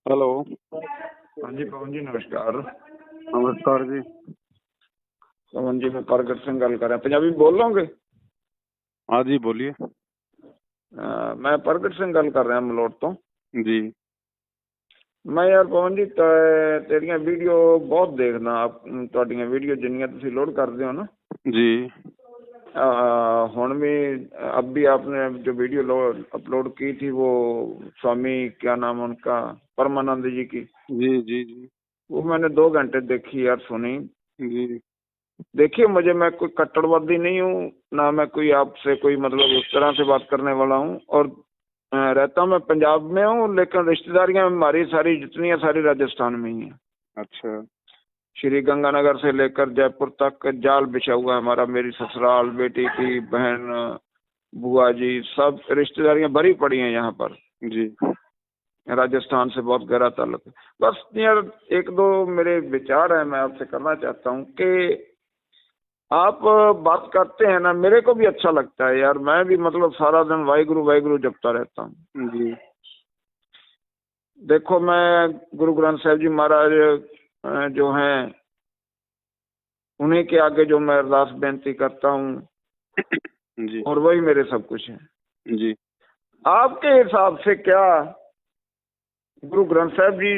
Hello. हाँ जी पवन जी नमस्कार। नमस्कार जी। पवन जी मैं प्रगट सिंह गल कर रहा, पंजाबी बोल लोगे? हाँ जी बोलिए। मैं प्रगट सिंह गल कर रहा मलोट तो। जी मैं यार पवन जी तेरिया वीडियो बहुत देखना, ਤੁਹਾਡੀਆਂ ਵੀਡੀਓ जिन्नियां तुसी लोड करते हो ना जी। हुण भी अब भी आपने जो वीडियो अपलोड की थी वो स्वामी क्या नाम उनका परमानंद जी की, जी जी जी वो मैंने 2 घंटे देखी यार, सुनी। जी देखिए मुझे, मैं कोई कट्टरवादी नहीं हूँ, ना मैं कोई आपसे कोई मतलब उस तरह से बात करने वाला हूँ। और रहता मैं पंजाब में हूँ, लेकिन रिश्तेदारियां हमारी सारी जितनी है सारी राजस्थान में ही है। अच्छा। श्री गंगानगर से लेकर जयपुर तक जाल बिछा हुआ है हमारा। मेरी ससुराल, बेटी की बहन, बुआ जी, सब रिश्तेदारियां भरी पड़ी हैं यहाँ पर। जी राजस्थान से बहुत गहरा ताल्लुक है। बस यार एक दो मेरे विचार है, मैं आपसे करना चाहता हूँ कि आप बात करते हैं ना, मेरे को भी अच्छा लगता है यार। मैं भी मतलब सारा दिन वाहिगुरु वाहिगुरु जपता रहता हूँ। जी देखो मैं गुरु ग्रंथ साहिब जी महाराज जो हैं उन्हीं के आगे जो मैं अरदास बेनती करता हूँ, जी और वही मेरे सब कुछ है। जी। आपके हिसाब से क्या गुरु ग्रंथ साहिब जी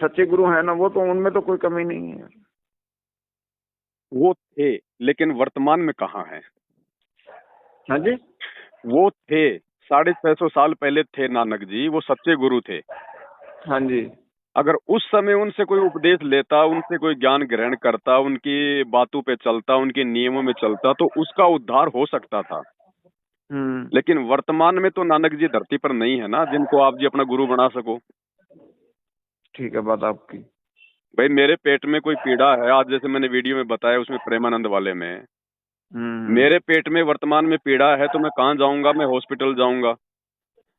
सच्चे गुरु हैं ना? वो तो उनमें तो कोई कमी नहीं है। वो थे लेकिन वर्तमान में कहाँ हैं? हाँ जी। वो थे 650 साल पहले थे नानक जी, वो सच्चे गुरु थे। हाँ जी। अगर उस समय उनसे कोई उपदेश लेता, उनसे कोई ज्ञान ग्रहण करता, उनकी बातों पे चलता, उनके नियमों में चलता तो उसका उद्धार हो सकता था। लेकिन वर्तमान में तो नानक जी धरती पर नहीं है ना, जिनको आप जी अपना गुरु बना सको। ठीक है बात आपकी। भाई मेरे पेट में कोई पीड़ा है, आज जैसे मैंने वीडियो में बताया उसमें प्रेमानंद वाले में मेरे पेट में वर्तमान में पीड़ा है तो मैं कहाँ जाऊंगा? मैं हॉस्पिटल जाऊंगा।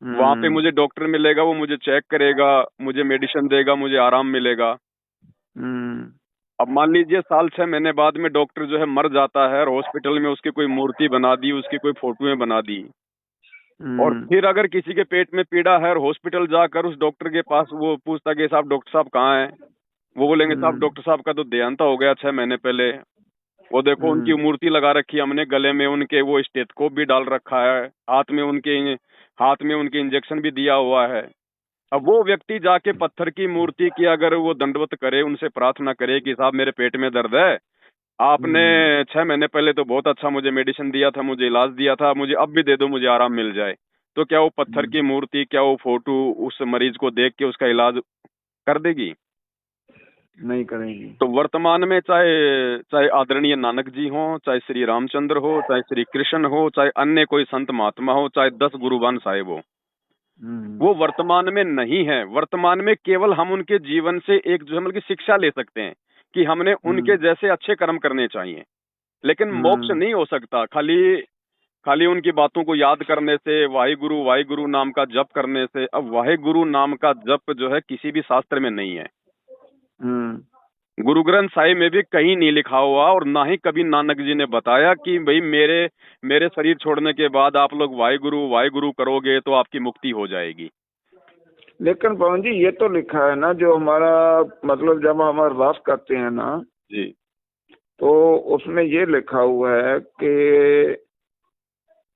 वहां पे मुझे डॉक्टर मिलेगा, वो मुझे चेक करेगा, मुझे मेडिसिन देगा, मुझे आराम मिलेगा। अब मान लीजिए साल 6 महीने बाद में डॉक्टर जो है मर जाता है और हॉस्पिटल में उसकी कोई मूर्ति बना दी, उसकी कोई फोटोएं बना दी, और फिर अगर किसी के पेट में पीड़ा है और हॉस्पिटल जाकर उस डॉक्टर के पास वो पूछता कि साहब डॉक्टर साहब कहाँ हैं? वो बोलेंगे साहब डॉक्टर साहब का तो देहांत हो गया 6 महीने पहले। वो देखो उनकी मूर्ति लगा रखी है हमने, गले में उनके वो स्टेथोस्कोप भी डाल रखा है, हाथ में उनके इंजेक्शन भी दिया हुआ है। अब वो व्यक्ति जाके पत्थर की मूर्ति की अगर वो दंडवत करे, उनसे प्रार्थना करे कि साहब मेरे पेट में दर्द है, आपने 6 महीने पहले तो बहुत अच्छा मुझे मेडिसिन दिया था, मुझे इलाज दिया था, मुझे अब भी दे दो, मुझे आराम मिल जाए। तो क्या वो पत्थर की मूर्ति, क्या वो फोटो उस मरीज को देख के उसका इलाज कर देगी? नहीं करेंगी। तो वर्तमान में चाहे चाहे आदरणीय नानक जी हो, चाहे श्री रामचंद्र हो, चाहे श्री कृष्ण हो, चाहे अन्य कोई संत महात्मा हो, चाहे 10 गुरुवान साहिब हो, वो वर्तमान में नहीं है। वर्तमान में केवल हम उनके जीवन से एक जो है मतलब की शिक्षा ले सकते हैं कि हमने उनके जैसे अच्छे कर्म करने चाहिए, लेकिन मोक्ष नहीं हो सकता खाली खाली उनकी बातों को याद करने से, वाहिगुरु नाम का जप करने से। अब वाहिगुरु नाम का जप जो है किसी भी शास्त्र में नहीं है। गुरु ग्रंथ साहिब में भी कहीं नहीं लिखा हुआ, और ना ही कभी नानक जी ने बताया कि भाई मेरे शरीर छोड़ने के बाद आप लोग वाहिगुरु करोगे तो आपकी मुक्ति हो जाएगी। लेकिन पवन जी ये तो लिखा है ना, जो हमारा मतलब जब हम अरदास करते हैं ना जी, तो उसमें ये लिखा हुआ है कि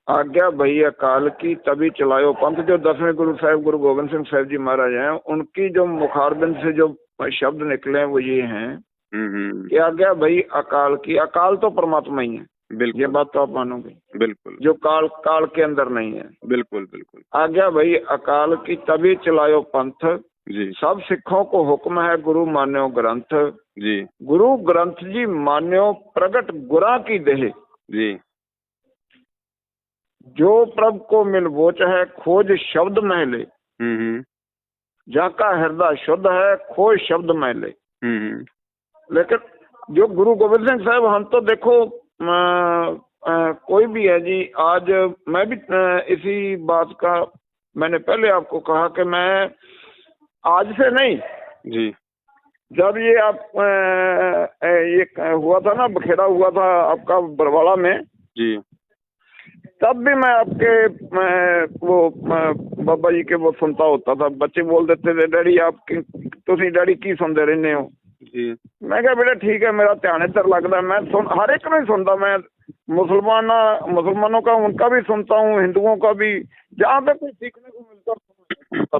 आज्ञा भई अकाल की तभी चलायो पंथ। जो 10वें गुरु साहिब गुरु गोविंद सिंह साहिब जी महाराज हैं, उनकी जो मुखारबिंद से जो शब्द निकले हैं वो ये हैं कि आज्ञा भई अकाल की। अकाल तो परमात्मा ही है, ये बात तो आप मानोगे। बिल्कुल। जो काल के अंदर नहीं है। बिल्कुल बिल्कुल। आज्ञा भई अकाल की तभी चलायो पंथ, जी। सब सिखों को हुक्म है गुरु मान्यो ग्रंथ। जी। गुरु ग्रंथ जी मान्यो प्रगट गुरा की देह। जी। जो प्रभ को मिल वोच है खोज शब्द महले। जाका हृदय शुद्ध है खोज शब्द महले। लेकिन जो गुरु गोविंद सिंह साहब, हम तो देखो कोई भी है जी, आज मैं भी इसी बात का मैंने पहले आपको कहा कि मैं आज से नहीं जी, जब ये आप ये हुआ था ना, बखेड़ा हुआ था आपका बरवाला में जी, तब भी मैं आपके बाबा जी के वो सुनता होता था। बच्चे बोल देते थे डैडी आप तुसी डैडी की सुनते रहने हो जी। मैं कहा बेटा ठीक है मेरा ध्यान इधर लगता है, मैं हर एक नहीं सुनता। मैं मुसलमानों का उनका भी सुनता हूँ, हिंदुओं का भी, जहाँ पे कुछ सीखने को मिलता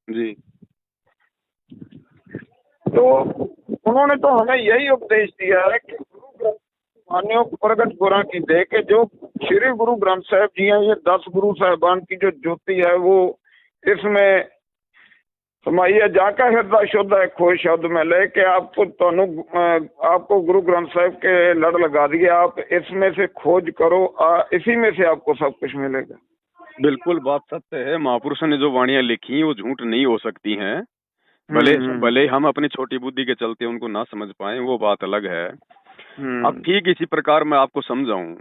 जी। तो उन्होंने तो हमें यही उपदेश दिया है कि गुरु ग्रंथ मान्यो प्रगट गुरा की दे के जो श्री गुरु ग्रंथ साहब जी हैं, ये 10 गुरु साहबान की जो ज्योति है वो इसमें समाइए। जाका हृदय शुद्ध है खोज शब्द में लेके आपको गुरु ग्रंथ साहब के लड़ लगा दिए। आप इसमें से खोज करो, इसी में से आपको सब कुछ मिलेगा। बिल्कुल बात सत्य है। महापुरुषों ने जो वाणियां लिखी वो झूठ नहीं हो सकती हैं। भले भले हम अपनी छोटी बुद्धि के चलते उनको ना समझ पाए, वो बात अलग है। अब ठीक इसी प्रकार मैं आपको समझाऊं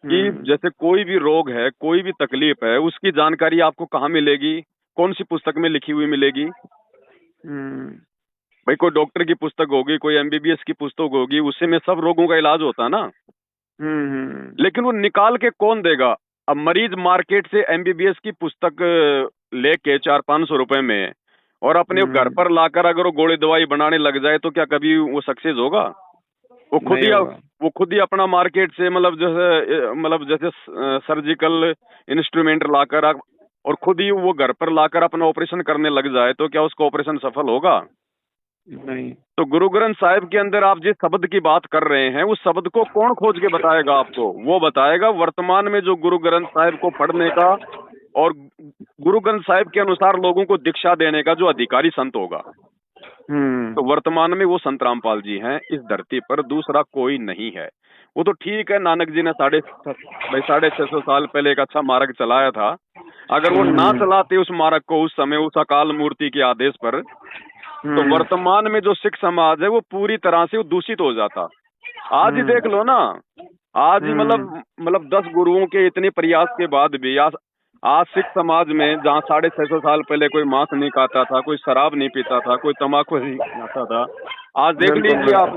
कि जैसे कोई भी रोग है, कोई भी तकलीफ है, उसकी जानकारी आपको कहाँ मिलेगी? कौन सी पुस्तक में लिखी हुई मिलेगी? भाई कोई डॉक्टर की पुस्तक होगी, कोई एमबीबीएस की पुस्तक होगी, उससे में सब रोगों का इलाज होता है ना। लेकिन वो निकाल के कौन देगा? अब मरीज मार्केट से एमबीबीएस की पुस्तक लेके 400-500 रुपए में और अपने घर पर लाकर अगर वो गोली दवाई बनाने लग जाए तो क्या कभी वो सक्सेस होगा? वो खुद ही अपना मार्केट से मतलब जैसे सर्जिकल इंस्ट्रूमेंट लाकर और खुद ही वो घर पर लाकर अपना ऑपरेशन करने लग जाए तो क्या उसका ऑपरेशन सफल होगा? नहीं। तो गुरु ग्रंथ साहिब के अंदर आप जिस शब्द की बात कर रहे हैं उस शब्द को कौन खोज के बताएगा आपको? वो बताएगा वर्तमान में जो गुरु ग्रंथ साहिब को पढ़ने का और गुरु ग्रंथ साहिब के अनुसार लोगों को दीक्षा देने का जो अधिकारी संत होगा। तो वर्तमान में वो संत रामपाल जी हैं इस धरती पर, दूसरा कोई नहीं है। वो तो ठीक है, नानक जी ने 650 साल पहले एक अच्छा मार्ग चलाया था। अगर वो ना चलाते उस मार्ग को उस समय उस अकाल मूर्ति के आदेश पर, तो वर्तमान में जो सिख समाज है वो पूरी तरह से दूषित हो जाता। आज ही देख लो ना, आज ही मतलब 10 गुरुओं के इतने प्रयास के बाद भी आज सिख समाज में जहाँ 650 साल पहले कोई मांस नहीं खाता था, कोई शराब नहीं पीता था, कोई तंबाकू नहीं खाता था, आज देख लीजिए आप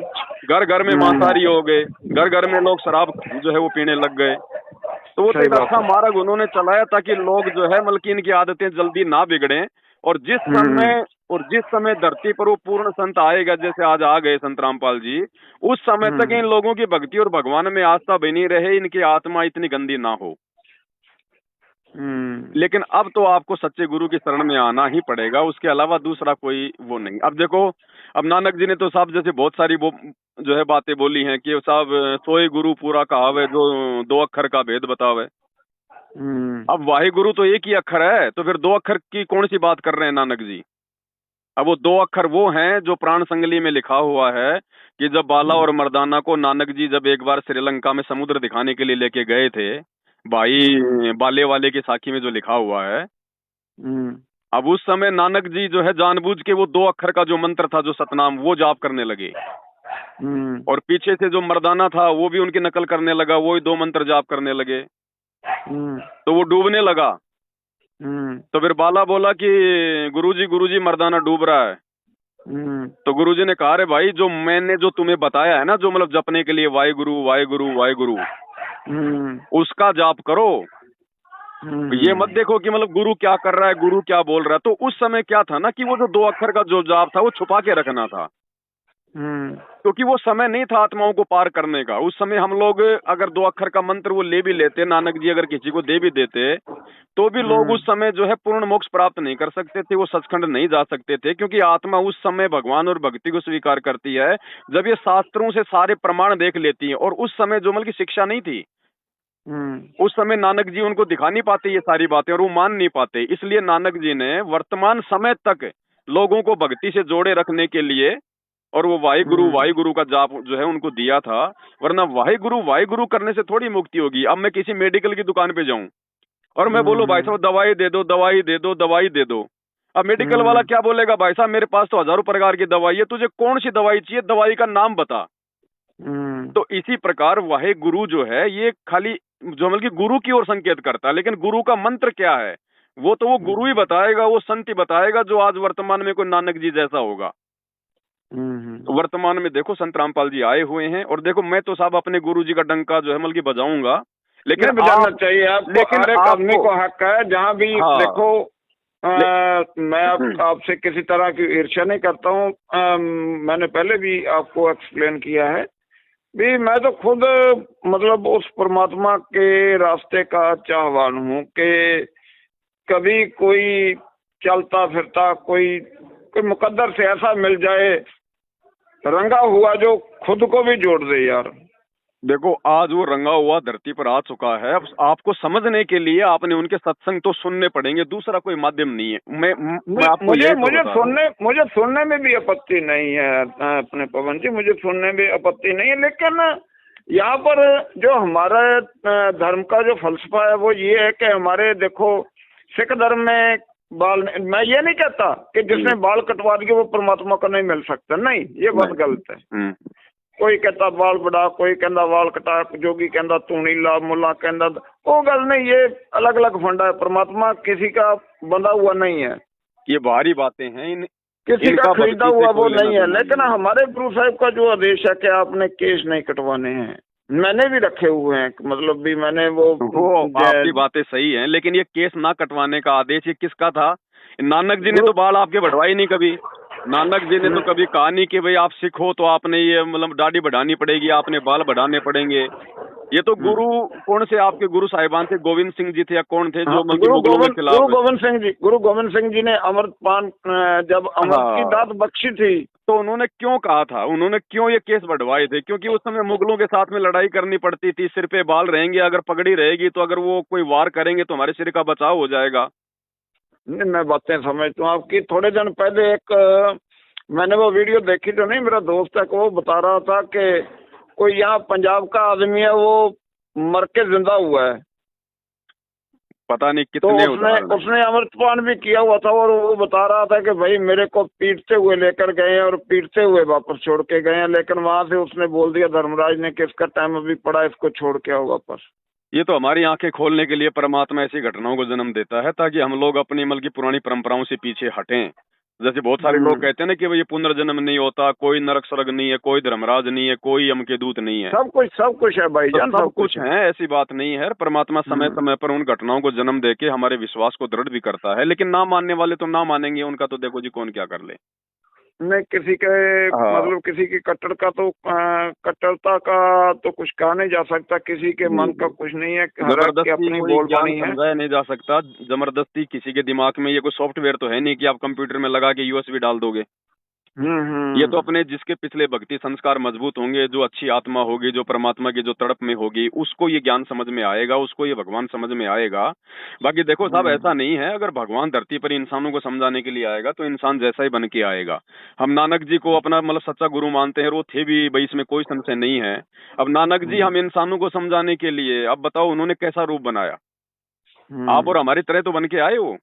घर घर में मांसाहारी हो गए, घर घर में लोग शराब जो है वो पीने लग गए। तो वो तो एक अच्छा मार्ग उन्होंने चलाया ताकि लोग जो है मतलब की इनकी आदतें जल्दी ना बिगड़े। और जिस समय धरती पर वो पूर्ण संत आएगा, जैसे आज आ गए संत रामपाल जी, उस समय तक इन लोगों की भक्ति और भगवान में आस्था बनी रहे, इनकी आत्मा इतनी गंदी ना हो। लेकिन अब तो आपको सच्चे गुरु की शरण में आना ही पड़ेगा, उसके अलावा दूसरा कोई वो नहीं। अब देखो, अब नानक जी ने तो साहब जैसे बहुत सारी वो जो है बातें बोली हैं कि साहब सोई गुरु पूरा कहावे जो 2 अक्षर का भेद बतावे। अब वाहे गुरु तो एक ही अक्षर है, तो फिर 2 अक्षर की कौन सी बात कर रहे हैं नानक जी? अब वो 2 अक्षर वो हैं जो प्राण संगली में लिखा हुआ है कि जब बाला और मर्दाना को नानक जी जब एक बार श्रीलंका में समुद्र दिखाने के लिए लेके गए थे, भाई बाले वाले की साखी में जो लिखा हुआ है, अब उस समय नानक जी जो है जानबूझ के वो 2 अक्षर का जो मंत्र था, जो सतनाम, वो जाप करने लगे। और पीछे से जो मर्दाना था वो भी उनकी नकल करने लगा, वो ही 2 मंत्र जाप करने लगे। तो वो डूबने लगा। तो फिर बाला बोला कि गुरुजी मर्दाना डूब रहा है। तो गुरुजी ने कहा, रे भाई जो मैंने जो तुम्हें बताया है ना, जो मतलब जपने के लिए वाहे गुरु वाहे गुरु वाहे गुरु, उसका जाप करो। ये मत देखो कि मतलब गुरु क्या कर रहा है, गुरु क्या बोल रहा है। तो उस समय क्या था ना कि वो जो 2 अक्षर का जो जाप था वो छुपा के रखना था, क्योंकि वो समय नहीं था आत्माओं को पार करने का। उस समय हम लोग अगर 2 अक्षर का मंत्र वो ले भी लेते, नानक जी अगर किसी को दे भी देते, तो भी लोग उस समय जो है पूर्ण मोक्ष प्राप्त नहीं कर सकते थे, वो सचखंड नहीं जा सकते थे। क्योंकि आत्मा उस समय भगवान और भक्ति को स्वीकार करती है जब ये शास्त्रों से सारे प्रमाण देख लेती है। और उस समय जो मतलब की शिक्षा नहीं थी, उस समय नानक जी उनको दिखा नहीं पाते ये सारी बातें और वो मान नहीं पाते। इसलिए नानक जी ने वर्तमान समय तक लोगों को भक्ति से जोड़े रखने के लिए और वो वाहे गुरु का जाप जो है उनको दिया था। वरना वाहे गुरु करने से थोड़ी मुक्ति होगी। अब मैं किसी मेडिकल की दुकान पे जाऊं और मैं बोलूं भाई साहब दवाई दे दो, दवाई दे दो, दवाई दे दो, अब मेडिकल वाला क्या बोलेगा, भाई साहब मेरे पास तो हजारों प्रकार की दवाई है, तुझे कौन सी दवाई चाहिए, दवाई का नाम बता। तो इसी प्रकार वाहे गुरु जो है ये खाली जो मतलब कि गुरु की ओर संकेत करता है, लेकिन गुरु का मंत्र क्या है वो तो वो गुरु ही बताएगा, वो संत ही बताएगा, जो आज वर्तमान में कोई नानक जी जैसा होगा। वर्तमान में देखो संत रामपाल जी आए हुए हैं और देखो मैं तो साहब अपने गुरु जी का डंका जो है मतलब कि बजाऊंगा लेकिन नहीं बजाना चाहिए आपको, लेकिन हर एक आदमी को हक है जहाँ भी। हाँ, देखो मैं आपसे किसी तरह की ईर्ष्या नहीं करता हूँ। मैंने पहले भी आपको एक्सप्लेन किया है भी, मैं तो खुद मतलब उस परमात्मा के रास्ते का चाहवान हूँ कि कभी कोई चलता फिरता कोई कोई मुकद्दर से ऐसा मिल जाए रंगा हुआ जो खुद को भी जोड़ दे यार। देखो आज वो रंगा हुआ धरती पर आ चुका है। अब आपको समझने के लिए आपने उनके सत्संग तो सुनने पड़ेंगे, दूसरा कोई माध्यम नहीं है। मैं आपको मुझे यही तो मुझे बता रहा हूँ। मुझे सुनने में भी आपत्ति नहीं है अपने पवन जी, मुझे सुनने में आपत्ति नहीं है। लेकिन यहाँ पर जो हमारे धर्म का जो फलसफा है वो ये है कि हमारे देखो सिख धर्म में बाल, मैं ये नहीं कहता कि जिसने बाल कटवा दिए वो परमात्मा को नहीं मिल सकता, नहीं, ये बात गलत है। कोई कहता बाल बढ़ा, कोई कहता बाल कटा, जोगी कहता तू नीला, मुल्ला कहता, वो गल नहीं, ये अलग अलग फंडा है। परमात्मा किसी का बंधा हुआ नहीं है, ये बाहरी बातें हैं, किसी का खरीदा हुआ वो नहीं है। लेकिन हमारे गुरु साहिब का जो आदेश है कि आपने केस नहीं कटवाने हैं, मैंने भी रखे हुए हैं, मतलब भी मैंने वो आपकी बातें सही हैं, लेकिन ये केस ना कटवाने का आदेश ये किसका था? नानक जी ने तो बाल आपके बढ़वाए नहीं कभी। नानक जी ने तो कभी कहा नहीं कि भाई आप सिख हो तो आपने ये मतलब दाढ़ी बढ़ानी पड़ेगी, आपने बाल बढ़ाने पड़ेंगे। ये तो गुरु कौन से आपके गुरु साहिबान थे? गोविंद सिंह जी थे या कौन थे जो मुगलों के खिलाफ? गुरु गोविंद सिंह जी ने अमृतपान जब अमृत की दात बख्शी थी तो उन्होंने क्यों कहा था, उन्होंने क्यों ये केस बढ़वाए थे? क्योंकि उस समय मुगलों के साथ में लड़ाई करनी पड़ती थी। सिर पे बाल रहेंगे, अगर पगड़ी रहेगी तो अगर वो कोई वार करेंगे तो हमारे सिर का बचाव हो जाएगा। नहीं, मैं बातें समझता हूँ आपकी। थोड़े दिन पहले एक मैंने वो वीडियो देखी तो नहीं, मेरा दोस्त है वो बता रहा था कि कोई यहाँ पंजाब का आदमी है वो मर के जिंदा हुआ है, पता नहीं तो कितने उसने अमृतपान भी किया हुआ था और वो बता रहा था कि भाई मेरे को पीटते हुए लेकर गए और पीटते हुए वापस छोड़ के गए हैं। लेकिन वहां से उसने बोल दिया धर्मराज ने कि इसका टाइम अभी पड़ा, इसको छोड़ के आओ वापस। ये तो हमारी आंखें खोलने के लिए परमात्मा ऐसी घटनाओं को जन्म देता है ताकि हम लोग अपनी मतलब की पुरानी परंपराओं से पीछे हटें। जैसे बहुत सारे लोग कहते हैं ना कि ये पुनर्जन्म नहीं होता, कोई नरक स्वर्ग नहीं है, कोई धर्मराज नहीं है, कोई यम के दूत नहीं है। सब कुछ है भाईजान, सब कुछ है, ऐसी बात नहीं है। परमात्मा समय समय पर उन घटनाओं को जन्म देके हमारे विश्वास को दृढ़ भी करता है। लेकिन ना मानने वाले तो ना मानेंगे, उनका तो देखो जी कौन क्या कर ले। नहीं, किसी के मतलब किसी की कट्टरता का तो कुछ कहा नहीं जा सकता, किसी के मन का कुछ नहीं है, जबरदस्ती अपनी बोलबानी समझाया नहीं जा सकता। जबरदस्ती किसी के दिमाग में ये कोई सॉफ्टवेयर तो है नहीं कि आप कंप्यूटर में लगा के यूएसबी डाल दोगे। ये तो अपने जिसके पिछले भक्ति संस्कार मजबूत होंगे, जो अच्छी आत्मा होगी, जो परमात्मा की जो तड़प में होगी, उसको ये ज्ञान समझ में आएगा, उसको ये भगवान समझ में आएगा। बाकी देखो साहब ऐसा नहीं है, अगर भगवान धरती पर इंसानों को समझाने के लिए आएगा तो इंसान जैसा ही बन के आएगा। हम नानक जी को अपना मतलब सच्चा गुरु मानते हैं, वो थे भी भाई, इसमें कोई संशय नहीं है। अब नानक जी हम इंसानों को समझाने के लिए, अब बताओ उन्होंने कैसा रूप बनाया? आप और हमारी तरह तो बन के आए वो।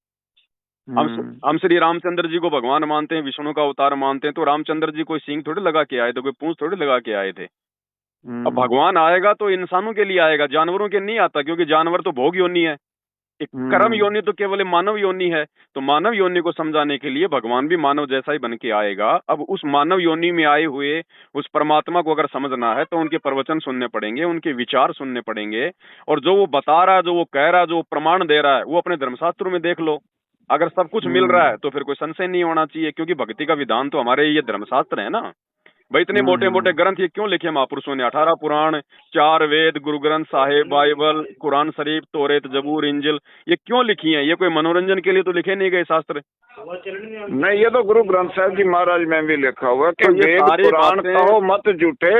हम श्री रामचंद्र जी को भगवान मानते हैं, विष्णु का अवतार मानते हैं, तो रामचंद्र जी कोई सींग थोड़ी लगा के आए थे, कोई पूंछ थोड़ी लगा के आए थे। अब भगवान आएगा तो इंसानों के लिए आएगा, जानवरों के नहीं आता, क्योंकि जानवर तो भोग योनि है। एक कर्म योनि तो केवल मानव योनि है। तो मानव योनि को समझाने के लिए भगवान भी मानव जैसा ही बन के आएगा। अब उस मानव योनि में आए हुए उस परमात्मा को अगर समझना है तो उनके प्रवचन सुनने पड़ेंगे, उनके विचार सुनने पड़ेंगे। और जो वो बता रहा है, जो वो कह रहा है, जो प्रमाण दे रहा है, वो अपने धर्मशास्त्रों में देख लो। अगर सब कुछ मिल रहा है तो फिर कोई संशय नहीं होना चाहिए, क्योंकि भक्ति का विधान तो हमारे ये धर्मशास्त्र है ना भाई। इतने मोटे मोटे ग्रंथ ये क्यों लिखे महापुरुषों ने? 18 पुराण, 4 वेद, गुरु ग्रंथ साहिब, बाइबल, कुरान शरीफ, तौरेत, जबूर, इंजिल, ये क्यों लिखी हैं? ये कोई मनोरंजन के लिए तो लिखे नहीं गए शास्त्र। नहीं, ये तो गुरु ग्रंथ साहिब जी महाराज में भी लिखा हुआ है कि वेद कुरान कहो मत झूठे,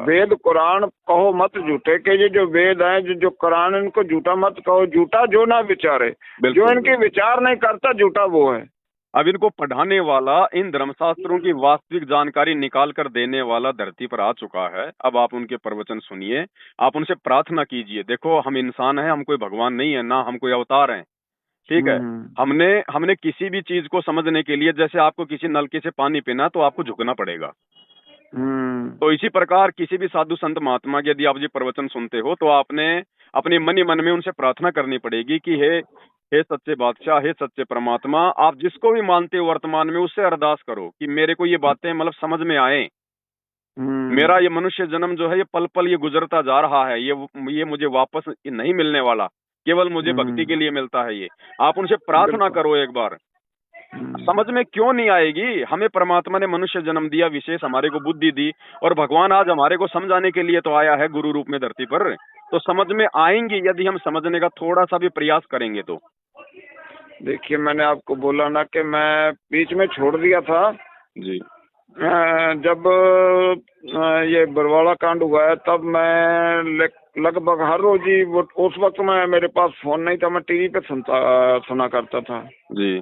वेद कुरान कहो मत झूठे, कि ये जो वेद है, जो कुरान, इनको झूठा मत कहो। झूठा जो ना विचारे, जो इनके विचार नहीं करता, झूठा वो है। अब इनको पढ़ाने वाला, इन धर्मशास्त्रों की वास्तविक जानकारी निकाल कर देने वाला धरती पर आ चुका है। अब आप उनके प्रवचन सुनिए, आप उनसे प्रार्थना कीजिए। देखो हम इंसान हैं, हम कोई भगवान नहीं है, ना हम कोई अवतार हैं, ठीक है। हमने किसी भी चीज को समझने के लिए, जैसे आपको किसी नलके से पानी पीना तो आपको झुकना पड़ेगा। तो इसी प्रकार किसी भी साधु संत महात्मा के यदि आप जी प्रवचन सुनते हो तो आपने अपने मन ही मन में उनसे प्रार्थना करनी पड़ेगी कि हे सच्चे बादशाह, हे सच्चे परमात्मा, आप जिसको भी मानते हो वर्तमान में, उससे अरदास करो कि मेरे को ये बातें मतलब समझ में आए। मेरा ये मनुष्य जन्म जो है ये पल पल ये गुजरता जा रहा है, ये मुझे वापस नहीं मिलने वाला, केवल मुझे भक्ति के लिए मिलता है ये। आप उनसे प्रार्थना करो एक बार, समझ में क्यों नहीं आएगी? हमें परमात्मा ने मनुष्य जन्म दिया, विशेष हमारे को बुद्धि दी, और भगवान आज हमारे को समझाने के लिए तो आया है गुरु रूप में धरती पर, तो समझ में आएंगी यदि हम समझने का थोड़ा सा भी प्रयास करेंगे तो। देखिए, मैंने आपको बोला ना कि मैं बीच में छोड़ दिया था जी। जब ये बरवाड़ा कांड हुआ है, तब मैं लगभग हर रोज ही, वो उस वक्त में मेरे पास फोन नहीं था, मैं टीवी पे सुना करता था जी।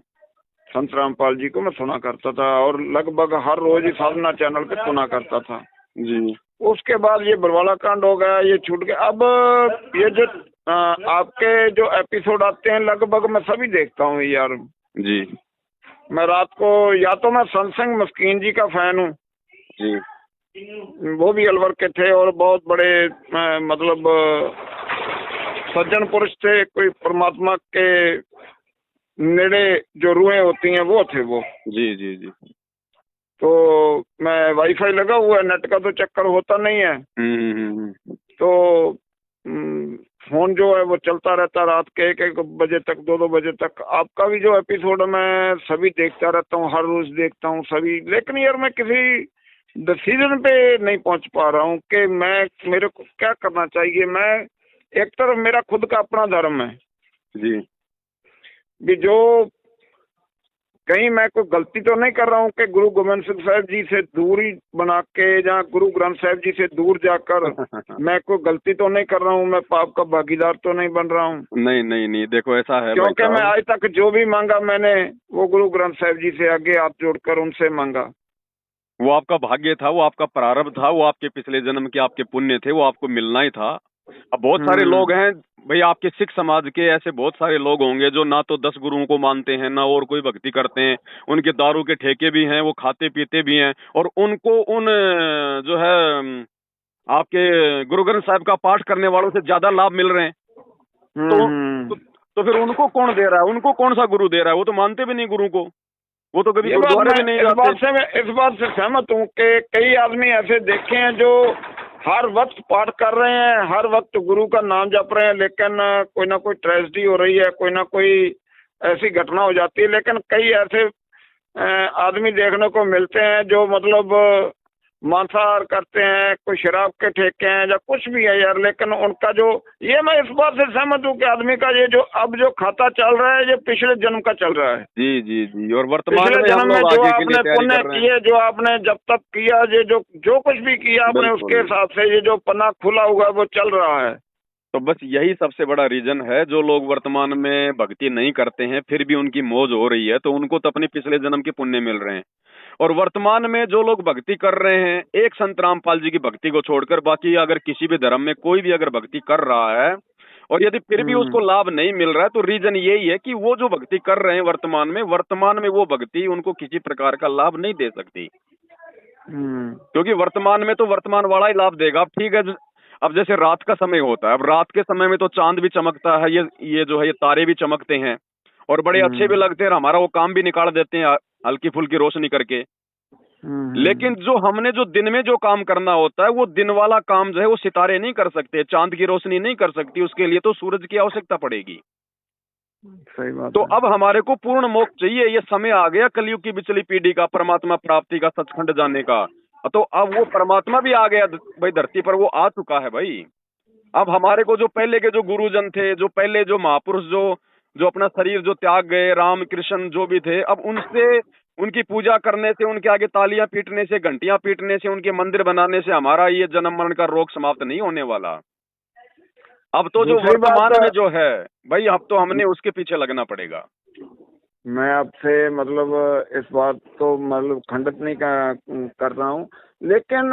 संत रामपाल जी को मैं सुना करता था, और लगभग हर रोज ही साधना चैनल पे सुना करता था जी। उसके बाद ये बरवाड़ा कांड हो गया, ये छूट गया। अब ये जो आपके जो एपिसोड आते हैं लगभग मैं सभी देखता हूँ यार जी। मैं रात को, या तो मैं सत्संग मस्कीन जी का फैन हूँ जी, वो भी अलवर के थे और बहुत बड़े मतलब सज्जन पुरुष थे, कोई परमात्मा के नेड़े जो रूहें होती हैं वो थे वो। जी। जी। जी। तो मैं वाईफाई लगा हुआ है, नेट का तो चक्कर होता नहीं है, तो फोन जो है वो चलता रहता रात के 1-1 बजे तक, 2-2 बजे तक। आपका भी जो एपिसोड मैं सभी देखता रहता हूँ, हर रोज देखता हूँ सभी, लेकिन यार मैं किसी डिसीजन पे नहीं पहुंच पा रहा हूँ कि मेरे को क्या करना चाहिए। मैं एक तरफ मेरा खुद का अपना धर्म है जी, भी, जो कहीं मैं कोई गलती तो नहीं कर रहा हूँ कि गुरु गोविंद सिंह साहब जी से दूरी बना के, या गुरु ग्रंथ साहब जी से दूर जाकर मैं कोई गलती तो नहीं कर रहा हूँ, मैं पाप का भागीदार तो नहीं बन रहा हूँ। नहीं नहीं नहीं, देखो ऐसा है, क्योंकि मैं आज तक जो भी मांगा मैंने वो गुरु ग्रंथ साहब जी से आगे हाथ जोड़कर उनसे मांगा। वो आपका भाग्य था, वो आपका प्रारब्ध था, वो आपके पिछले जन्म के आपके पुण्य थे, वो आपको मिलना ही था। अब बहुत सारे लोग हैं भाई, आपके सिख समाज के ऐसे बहुत सारे लोग होंगे जो ना तो 10 गुरुओं को मानते हैं, ना और कोई भक्ति करते हैं, उनके दारू के ठेके भी हैं, वो खाते पीते भी हैं, और उनको उन जो है आपके गुरु ग्रंथ साहब का पाठ करने वालों से ज्यादा लाभ मिल रहे हैं। तो फिर उनको कौन दे रहा है? उनको कौन सा गुरु दे रहा है? वो तो मानते भी नहीं गुरु को, वो तो कभी गुरुद्वारे भी नहीं जाते। इस बात से सहमत हूँ कि कई आदमी ऐसे देखे हैं जो हर वक्त पाठ कर रहे हैं, हर वक्त गुरु का नाम जप रहे हैं, लेकिन कोई ना कोई ट्रेजेडी हो रही है, कोई ना कोई ऐसी घटना हो जाती है। लेकिन कई ऐसे आदमी देखने को मिलते हैं जो मतलब मांसाहार करते हैं, कोई शराब के ठेके हैं या कुछ भी है यार, लेकिन उनका जो, ये मैं इस बात से सहमत हूँ कि आदमी का ये जो अब जो खाता चल रहा है ये पिछले जन्म का चल रहा है। जी जी जी, और वर्तमान पिछले जन्म में जो आपने पुण्य किए, जो आपने जब तक किया, ये जो कुछ भी किया आपने, उसके हिसाब से ये जो पन्ना खुला हुआ है वो चल रहा है। तो बस यही सबसे बड़ा रीजन है, जो लोग वर्तमान में भक्ति नहीं करते हैं फिर भी उनकी मौज हो रही है, तो उनको तो अपने पिछले जन्म के पुण्य मिल रहे हैं। और वर्तमान में जो लोग भक्ति कर रहे हैं, एक संत रामपाल जी की भक्ति को छोड़कर बाकी अगर किसी भी धर्म में कोई भी अगर भक्ति कर रहा है और यदि फिर भी उसको लाभ नहीं मिल रहा है, तो रीजन यही है कि वो जो भक्ति कर रहे हैं वर्तमान में वो भक्ति उनको किसी प्रकार का लाभ नहीं दे सकती, क्योंकि वर्तमान में तो वर्तमान वाला ही लाभ देगा। ठीक है, अब जैसे रात का समय होता है, अब रात के समय में तो चांद भी चमकता है, ये जो है ये तारे भी चमकते हैं और बड़े अच्छे भी लगते हैं, हमारा वो काम भी निकाल देते हैं हल्की फुल्की रोशनी करके। लेकिन जो हमने जो दिन में जो काम करना होता है, वो दिन वाला काम जो है वो सितारे नहीं कर सकते, चांद की रोशनी नहीं कर सकती, उसके लिए तो सूरज की आवश्यकता पड़ेगी। सही बात। तो अब हमारे को पूर्ण मोक्ष चाहिए, ये समय आ गया कलयुग की पिछली पीढ़ी का, परमात्मा प्राप्ति का, सचखंड जाने का। तो अब वो परमात्मा भी आ गया भाई धरती पर, वो आ चुका है भाई। अब हमारे को जो पहले के जो गुरुजन थे, जो पहले जो महापुरुष जो अपना शरीर जो त्याग गए, राम कृष्ण जो भी थे, अब उनसे उनकी पूजा करने से, उनके आगे तालियां पीटने से, घंटियां पीटने से, उनके मंदिर बनाने से हमारा ये जन्म मरण का रोग समाप्त नहीं होने वाला। अब तो जो वर्तमान में जो है भाई, अब तो हमने उसके पीछे लगना पड़ेगा। मैं आपसे मतलब इस बात को मतलब खंडित नहीं कर रहा हूँ, लेकिन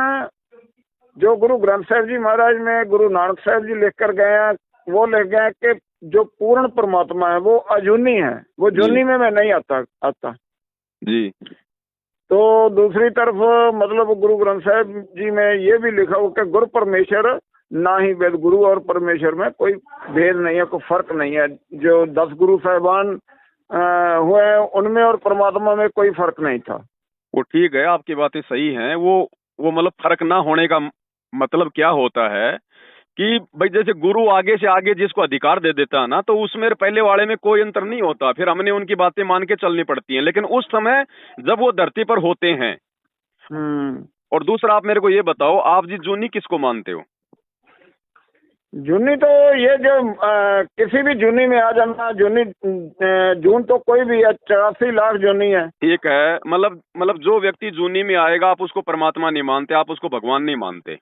जो गुरु ग्रंथ साहब जी महाराज में गुरु नानक साहब जी लेकर गए हैं, वो ले गए कि जो पूर्ण परमात्मा है वो अजूनी है, वो जूनी में मैं नहीं आता जी। तो दूसरी तरफ मतलब गुरु ग्रंथ साहब जी में ये भी लिखा हो कि गुरु परमेश्वर ना ही वेद, गुरु और परमेश्वर में कोई भेद नहीं है, कोई फर्क नहीं है। जो 10 गुरु साहिबान हुए उनमें और परमात्मा में कोई फर्क नहीं था। वो ठीक है, आपकी बातें सही हैं, वो वो मतलब फर्क ना होने का मतलब क्या होता है कि भाई जैसे गुरु आगे से आगे जिसको अधिकार दे देता है ना, तो उसमें पहले वाले में कोई अंतर नहीं होता, फिर हमने उनकी बातें मान के चलनी पड़ती हैं। लेकिन उस समय जब वो धरती पर होते हैं। और दूसरा आप मेरे को ये बताओ, आप जी जूनी किसको मानते हो? जूनी तो ये जो किसी भी जूनी में आ जाना, जूनी जून तो कोई भी है, 84 लाख जूनी है। ठीक है, मतलब जो व्यक्ति जूनी में आएगा आप उसको परमात्मा नहीं मानते, आप उसको भगवान नहीं मानते।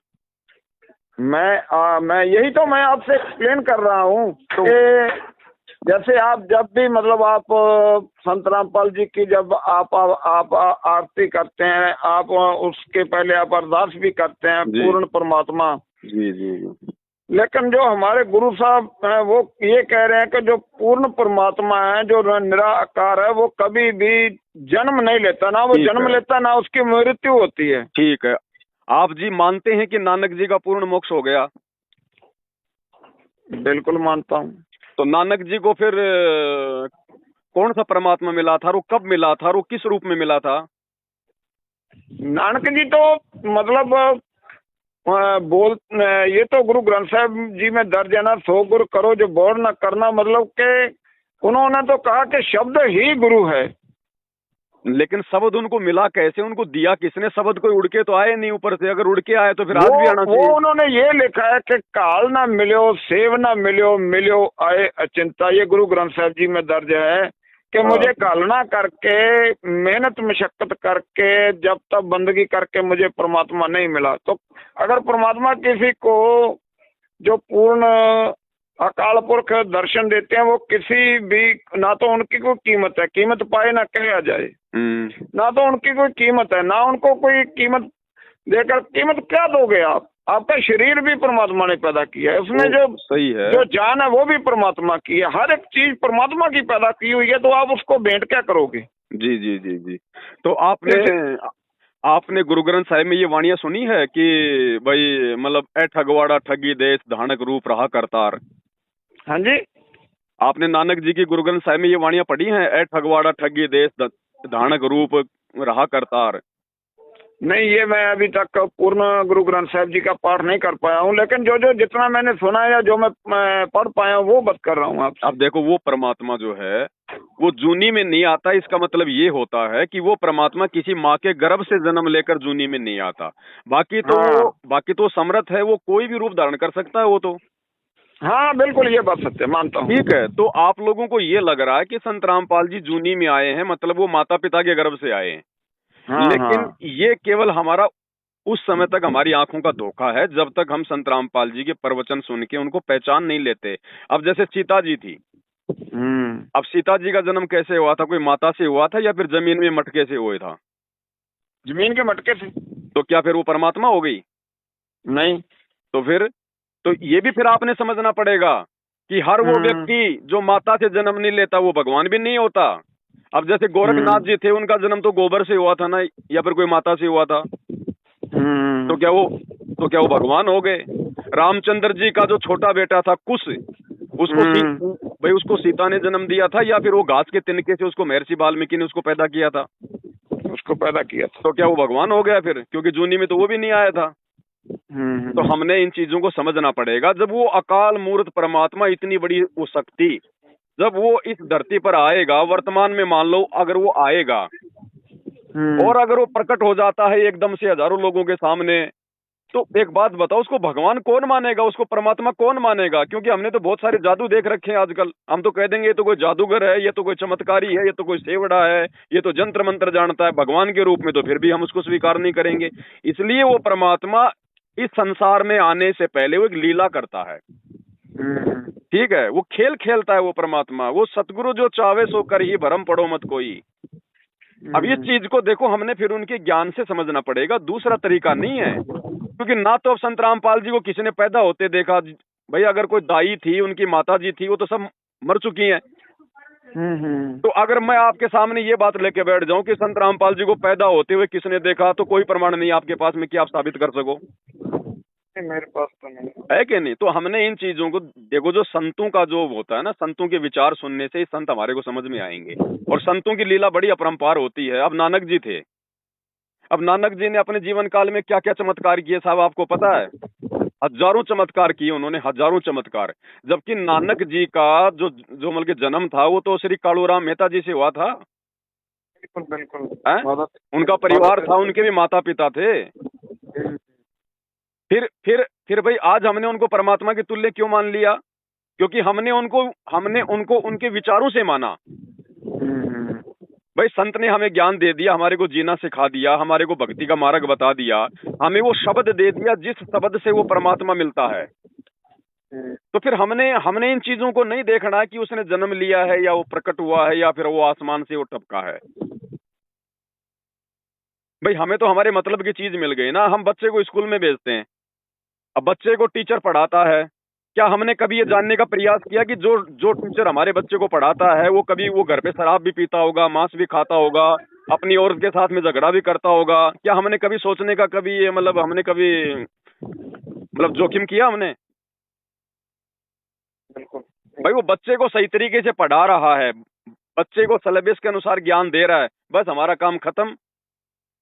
मैं यही तो मैं आपसे एक्सप्लेन कर रहा हूँ तो कि जैसे आप जब भी मतलब आप संत रामपाल जी की जब आप आरती करते हैं, आप उसके पहले आप अरदास भी करते हैं जी पूर्ण परमात्मा। जी जी जी। लेकिन जो हमारे गुरु साहब हैं वो ये कह रहे हैं कि जो पूर्ण परमात्मा है, जो निराकार है, वो कभी भी जन्म नहीं लेता, ना वो ठीक जन्म है, लेता ना उसकी मृत्यु होती है। ठीक है। आप जी मानते हैं कि नानक जी का पूर्ण मोक्ष हो गया? बिल्कुल मानता हूँ। तो नानक जी को फिर कौन सा परमात्मा मिला था, और वो कब मिला था, और वो किस रूप में मिला था? नानक जी तो मतलब ये तो गुरु ग्रंथ साहब जी में दर्ज है ना, 100 गुरु करो जो बोर न करना, मतलब के उन्होंने तो कहा कि शब्द ही गुरु है। लेकिन शब्द उनको मिला कैसे, उनको दिया किसने? शब्द कोई उड़ के तो आए नहीं ऊपर से, अगर उड़ के आए तो फिर आज भी आना वो चाहिए। उन्होंने ये लिखा है कि काल ना मिलो, सेव ना मिलो, मिलो आए अचिंता। ये गुरु ग्रंथ साहब जी में दर्ज है कि मुझे कालना करके, मेहनत मशक्कत करके, जब तक बंदगी करके मुझे परमात्मा नहीं मिला। तो अगर परमात्मा किसी को जो पूर्ण अकाल पुरख दर्शन देते हैं, वो किसी भी, ना तो उनकी कोई कीमत है, कीमत पाए ना कहा जाए, ना तो उनकी कोई कीमत है, ना उनको कोई कीमत देकर, कीमत क्या दोगे आप? आपका शरीर भी परमात्मा ने पैदा किया है, उसमें जो सही है, जो जान है वो भी परमात्मा की है, हर एक चीज परमात्मा की पैदा की हुई है, तो आप उसको भेंट क्या करोगे? जी जी जी जी। तो आपने गुरु ग्रंथ साहिब में ये वाणियां सुनी है कि भाई मतलब ए ठगवाड़ा ठगी देश धानक रूप रहा करतार? हाँ जी। आपने नानक जी की गुरु ग्रंथ साहिब में ये वाणियां पढ़ी हैं, ए ठगवाड़ा ठगी देश धानक रूप रहा करतार? नहीं, ये मैं अभी तक पूर्ण गुरु ग्रंथ साहब जी का पाठ नहीं कर पाया हूँ, लेकिन जो जितना मैंने सुना है या जो मैं पढ़ पाया हूँ वो बात कर रहा हूँ आपसे। अब देखो, वो परमात्मा जो है वो जूनी में नहीं आता। इसका मतलब ये होता है कि वो परमात्मा किसी माँ के गर्भ से जन्म लेकर जूनी में नहीं आता। हाँ बाकी तो समर्थ है, वो कोई भी रूप धारण कर सकता है वो तो। हाँ, बिल्कुल ये बात सत्य मानता हूँ। ठीक है, तो आप लोगों को ये लग रहा है कि संत रामपाल जी जूनी में आए हैं, मतलब वो माता पिता के गर्भ से आए हैं। हाँ लेकिन हाँ। ये केवल हमारा उस समय तक हमारी आंखों का धोखा है, जब तक हम संत रामपाल जी के प्रवचन सुन के उनको पहचान नहीं लेते। अब जैसे सीता जी थी, अब सीता जी का जन्म कैसे हुआ था? कोई माता से हुआ था या फिर जमीन में मटके से हुआ था? जमीन के मटके से। तो क्या फिर वो परमात्मा हो गई? नहीं। तो फिर तो ये भी फिर आपने समझना पड़ेगा कि हर वो व्यक्ति जो माता से जन्म नहीं लेता वो भगवान भी नहीं होता। अब जैसे गोरखनाथ जी थे, उनका जन्म तो गोबर से हुआ था ना, या फिर कोई माता से हुआ था? तो क्या वो भगवान हो गए? रामचंद्र जी का जो छोटा बेटा था कुश, भाई उसको सीता ने जन्म दिया था, या फिर वो घास के तिनके से उसको महर्षि वाल्मीकि ने उसको पैदा किया था? उसको पैदा किया था। तो क्या वो भगवान हो गया फिर? क्योंकि जूनी में तो वो भी नहीं आया था। तो हमने इन चीजों को समझना पड़ेगा। जब वो अकाल मूर्त परमात्मा, इतनी बड़ी वो शक्ति, जब वो इस धरती पर आएगा, वर्तमान में मान लो अगर वो आएगा और अगर वो प्रकट हो जाता है एकदम से हजारों लोगों के सामने, तो एक बात बताओ, उसको भगवान कौन मानेगा, उसको परमात्मा कौन मानेगा? क्योंकि हमने तो बहुत सारे जादू देख रखे हैं आजकल। हम तो कह देंगे ये तो कोई जादूगर है, ये तो कोई चमत्कारी है, ये तो कोई सेवड़ा है, ये तो जंत्र मंत्र जानता है। भगवान के रूप में तो फिर भी हम उसको स्वीकार नहीं करेंगे। इसलिए वो परमात्मा इस संसार में आने से पहले वो एक लीला करता है। ठीक है, वो खेल खेलता है वो परमात्मा। वो सतगुरु जो चावे सो कर ही भरम पड़ो मत कोई। अब इस चीज को देखो, हमने फिर उनके ज्ञान से समझना पड़ेगा, दूसरा तरीका नहीं है। क्योंकि ना तो अब संत रामपाल जी को किसी ने पैदा होते देखा। भाई अगर कोई दाई थी, उनकी माता जी थी, वो तो सब मर चुकी हैं। तो अगर मैं आपके सामने ये बात लेके बैठ जाऊं कि संत रामपाल जी को पैदा होते हुए किसने देखा, तो कोई प्रमाण नहीं आपके पास में कि आप साबित कर सको। मेरे पास तो नहीं है कि नहीं? तो हमने इन चीजों को देखो, जो संतों का जो होता है ना, संतों के विचार सुनने से ही संत हमारे को समझ में आएंगे। और संतों की लीला बड़ी अपरंपार होती है। अब नानक जी थे, अब नानक जी ने अपने जीवन काल में क्या क्या चमत्कार किए साहब, आपको पता है? हजारों चमत्कार किए उन्होंने, हजारों चमत्कार। जबकि नानक जी का जो जो मतलब कि जन्म था वो तो श्री कालूराम मेहता जी से हुआ था। बिल्कुल बिल्कुल। हैं? उनका परिवार था, उनके भी माता पिता थे। फिर भाई आज हमने उनको परमात्मा के तुल्य क्यों मान लिया? क्योंकि हमने उनको उनके विचारों से माना। भाई संत ने हमें ज्ञान दे दिया, हमारे को जीना सिखा दिया, हमारे को भक्ति का मार्ग बता दिया, हमें वो शब्द दे दिया जिस शब्द से वो परमात्मा मिलता है। तो फिर हमने इन चीजों को नहीं देखना कि उसने जन्म लिया है या वो प्रकट हुआ है या फिर वो आसमान से वो टपका है। भाई हमें तो हमारे मतलब की चीज मिल गई ना। हम बच्चे को स्कूल में भेजते हैं, अब बच्चे को टीचर पढ़ाता है, क्या हमने कभी ये जानने का प्रयास किया कि जो जो टीचर हमारे बच्चे को पढ़ाता है वो कभी वो घर पे शराब भी पीता होगा, मांस भी खाता होगा, अपनी औरत के साथ में झगड़ा भी करता होगा? क्या हमने कभी सोचने का कभी ये मतलब हमने कभी मतलब जोखिम किया हमने? बिल्कुल। भाई वो बच्चे को सही तरीके से पढ़ा रहा है, बच्चे को सिलेबस के अनुसार ज्ञान दे रहा है, बस हमारा काम खत्म।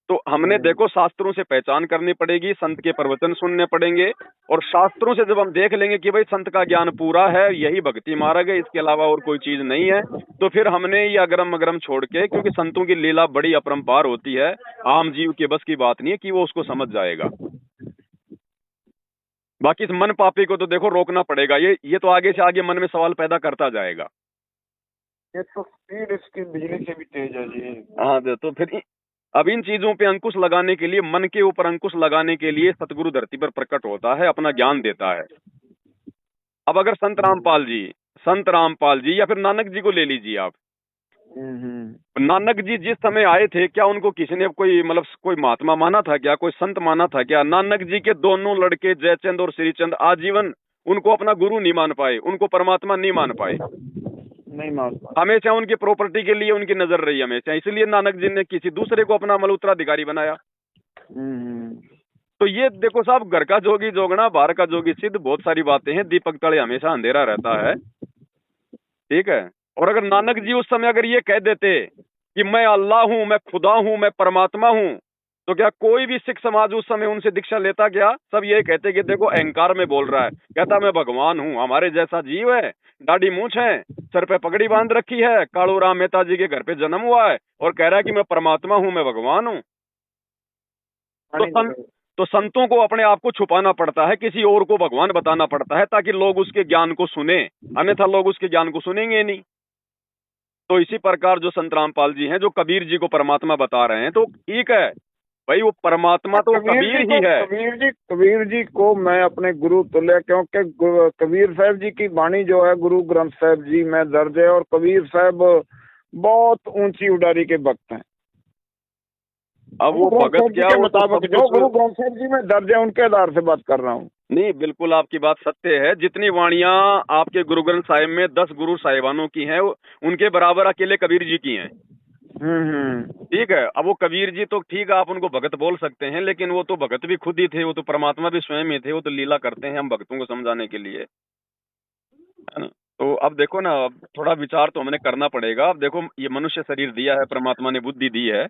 तो हमने देखो शास्त्रों से पहचान करनी पड़ेगी, संत के प्रवचन सुनने पड़ेंगे, और शास्त्रों से जब हम देख लेंगे कि भाई संत का ज्ञान पूरा है, यही भक्ति मार्ग है, इसके अलावा और कोई चीज नहीं है, तो फिर हमने ये अगरम मगरम छोड़ के, क्योंकि संतों की लीला बड़ी अपरंपार होती है, आम जीव के बस की बात नहीं है कि वो उसको समझ जाएगा। बाकी इस मन पापी को तो देखो रोकना पड़ेगा, ये तो आगे से आगे मन में सवाल पैदा करता जाएगा। ये तो स्पीड इसकी बिजली से भी तेज है जी। हाँ, तो फिर अब इन चीजों पे अंकुश लगाने के लिए, मन के ऊपर अंकुश लगाने के लिए सतगुरु धरती पर प्रकट होता है, अपना ज्ञान देता है। अब अगर संत रामपाल जी या फिर नानक जी को ले लीजिए आप। नानक जी जिस समय आए थे, क्या उनको किसी ने कोई मतलब कोई महात्मा माना था क्या, कोई संत माना था क्या? नानक जी के दोनों लड़के जयचंद और श्रीचंद आजीवन उनको अपना गुरु नहीं मान पाए, उनको परमात्मा नहीं मान पाए, नहीं मान पाए। हमेशा उनकी प्रॉपर्टी के लिए उनकी नजर रही हमेशा, इसलिए नानक जी ने किसी दूसरे को अपना मतलब उत्तराधिकारी बनाया। तो ये देखो साहब, घर का जोगी जोगना बाहर का जोगी सिद्ध, बहुत सारी बातें हैं। दीपक तले हमेशा अंधेरा रहता है, ठीक है। और अगर नानक जी उस समय अगर ये कह देते कि मैं अल्लाह हूं, मैं खुदा हूं, मैं परमात्मा हूं, तो क्या कोई भी सिख समाज उस समय उनसे दीक्षा लेता? क्या सब ये कहते कि देखो अहंकार में बोल रहा है, कहता मैं भगवान हूं, हमारे जैसा जीव है, दाढ़ी मूंछ है, सर पे पगड़ी बांध रखी है, कालू राम मेहता जी के घर पे जन्म हुआ है और कह रहा है कि मैं परमात्मा हूं, मैं भगवान हूं। तो संतों को अपने आप को छुपाना पड़ता है, किसी और को भगवान बताना पड़ता है, ताकि लोग उसके ज्ञान को सुने, अन्यथा लोग उसके ज्ञान को सुनेंगे नहीं। तो इसी प्रकार जो संत रामपाल जी हैं, जो कबीर जी को परमात्मा बता रहे हैं, तो ठीक है भाई, वो परमात्मा तो कबीर ही है। कबीर जी को मैं अपने गुरु तुल्य, क्योंकि कबीर साहब जी की वाणी जो है गुरु ग्रंथ साहब जी में दर्ज है, और कबीर साहब बहुत ऊंची उडारी के भक्त हैं। अब वो भगत क्या, के मुताबिक जो गुरु ग्रंथ साहब जी में दर्ज है उनके आधार से बात कर रहा हूँ। नहीं, बिल्कुल आपकी बात सत्य है। जितनी वाणियां आपके गुरु ग्रंथ साहिब में 10 गुरु साहिबानों की हैं, उनके बराबर अकेले कबीर जी की हैं। ठीक है। अब वो कबीर जी तो ठीक है, आप उनको भगत बोल सकते हैं, लेकिन वो तो भगत भी खुद ही थे, वो तो परमात्मा भी स्वयं ही थे, वो तो लीला करते हैं हम भक्तों को समझाने के लिए, है ना। तो अब देखो ना, अब थोड़ा विचार तो हमें करना पड़ेगा। अब देखो, ये मनुष्य शरीर दिया है, परमात्मा ने बुद्धि दी है।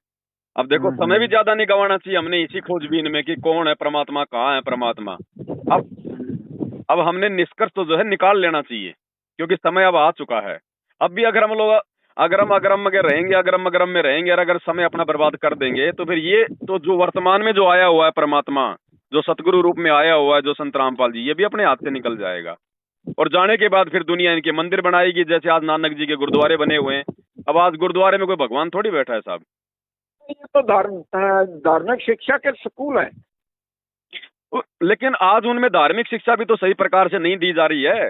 अब देखो समय भी ज्यादा नहीं गंवाना चाहिए हमने इसी खोजबीन में कि कौन है परमात्मा, कहाँ है परमात्मा। अब हमने निष्कर्ष तो जो है निकाल लेना चाहिए, क्योंकि समय अब आ चुका है। अब भी अगर हम लोग अगरम अगरम में रहेंगे, अगरम अगरम में रहेंगे, और अगर समय अपना बर्बाद कर देंगे, तो फिर ये तो जो वर्तमान में जो आया हुआ है परमात्मा, जो सतगुरु रूप में आया हुआ है, जो संत रामपाल जी, ये भी अपने हाथ से निकल जाएगा। और जाने के बाद फिर दुनिया इनके मंदिर बनाएगी, जैसे आज नानक जी के गुरुद्वारे बने हुए हैं। अब आज गुरुद्वारे में कोई भगवान थोड़ी बैठा है साहब, ये तो धार्मिक शिक्षा के स्कूल है। लेकिन आज उनमें धार्मिक शिक्षा भी तो सही प्रकार से नहीं दी जा रही है।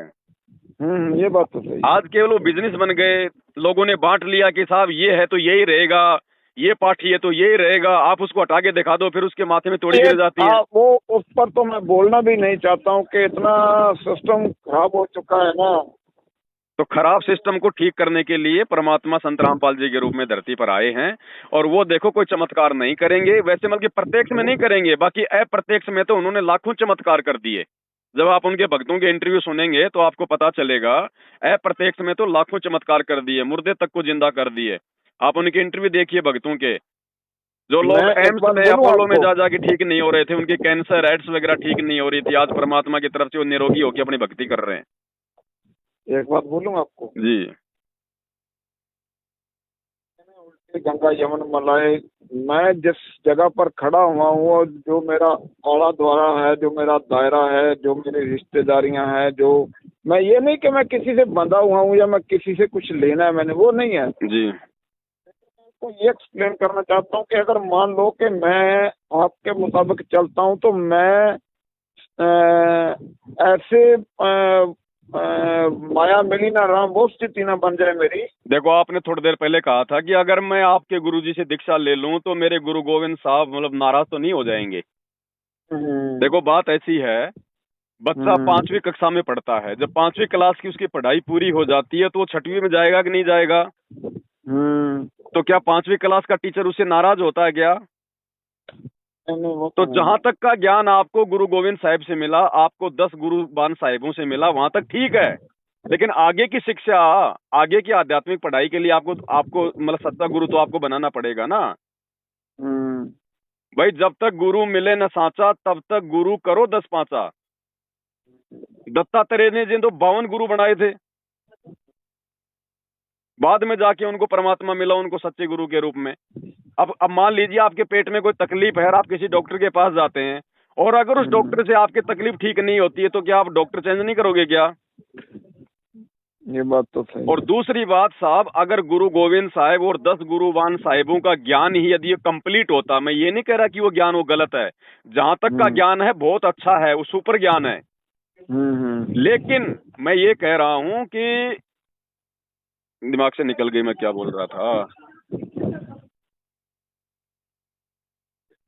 ये बात तो सही। आज केवल वो बिजनेस बन गए, लोगों ने बांट लिया कि साहब ये है तो यही रहेगा, ये पाठी है तो यही रहेगा, आप उसको हटा के दिखा दो, फिर उसके माथे में तोड़ी गिर जाती है। वो उस पर तो मैं बोलना भी नहीं चाहता हूँ कि इतना सिस्टम खराब हो चुका है ना। तो खराब सिस्टम को ठीक करने के लिए परमात्मा संत रामपाल जी के रूप में धरती पर आए हैं, और वो देखो कोई चमत्कार नहीं करेंगे, वैसे मतलब प्रत्यक्ष में नहीं करेंगे, बाकी अप्रत्यक्ष में तो उन्होंने लाखों चमत्कार कर दिए। जब आप उनके भक्तों के इंटरव्यू सुनेंगे तो आपको पता चलेगा, अप्रत्यक्ष में तो लाखों चमत्कार कर दिए, मुर्दे तक को जिंदा कर दिए। आप उनके इंटरव्यू देखिए भक्तों के, जो लोग मैं एक एम्स बात में बोलूं अपोलो में आपको, जा जाके ठीक नहीं हो रहे थे, उनकी कैंसर एड्स वगैरह ठीक नहीं हो रही थी, आज परमात्मा की तरफ से वो निरोगी होकर अपनी भक्ति कर रहे हैं। एक बात बोलूं आपको, जी गंगा यमुन मलाई, मैं जिस जगह पर खड़ा हुआ हूँ, वो जो मेरा औला द्वारा है, जो मेरा दायरा है, जो मेरी रिश्तेदारियां हैं, जो मैं ये नहीं कि मैं किसी से बंधा हुआ हूँ या मैं किसी से कुछ लेना है मैंने, वो नहीं है। जी तो ये एक्सप्लेन करना चाहता हूँ कि अगर मान लो कि मैं आपके मुताबिक चलता हूँ तो मैं ऐसे माया मिली ना राम, वो स्थिति ना बन जाए मेरी। देखो, आपने थोड़ी देर पहले कहा था कि अगर मैं आपके गुरुजी से दीक्षा ले लूं तो मेरे गुरु गोविंद साहब मतलब नाराज तो नहीं हो जाएंगे। देखो, बात ऐसी है, बच्चा 5वीं कक्षा में पढ़ता है, जब 5वीं क्लास की उसकी पढ़ाई पूरी हो जाती है तो वो 6वीं में जाएगा कि नहीं जाएगा? तो क्या 5वीं क्लास का टीचर उससे नाराज होता है क्या? तो जहां तक का ज्ञान आपको गुरु गोविंद साहिब से मिला, आपको 10 गुरुबान साहिबों से मिला, वहां तक ठीक है। लेकिन आगे की शिक्षा, आगे की आध्यात्मिक पढ़ाई के लिए आपको आपको मतलब सच्चा गुरु तो आपको बनाना पड़ेगा ना भाई। जब तक गुरु मिले न सांचा, तब तक गुरु करो 10 पांचा। दत्तात्रेय ने जिन तो 52 गुरु बनाए थे, बाद में जाके उनको परमात्मा मिला, उनको सच्चे गुरु के रूप में। अब मान लीजिए आपके पेट में कोई तकलीफ है और आप किसी डॉक्टर के पास जाते हैं, और अगर उस डॉक्टर से आपकी तकलीफ ठीक नहीं होती है तो क्या आप डॉक्टर चेंज नहीं करोगे क्या? ये बात तो सही। और दूसरी बात साहब, अगर गुरु गोविंद साहिब और 10 गुरुवान साहिबों का ज्ञान ही यदि ये कंप्लीट होता, मैं ये नहीं कह रहा कि वो ज्ञान वो गलत है, जहां तक का ज्ञान है बहुत अच्छा है, वो सुपर ज्ञान है। लेकिन मैं ये कह रहा हूं कि दिमाग से निकल गई मैं क्या बोल रहा था।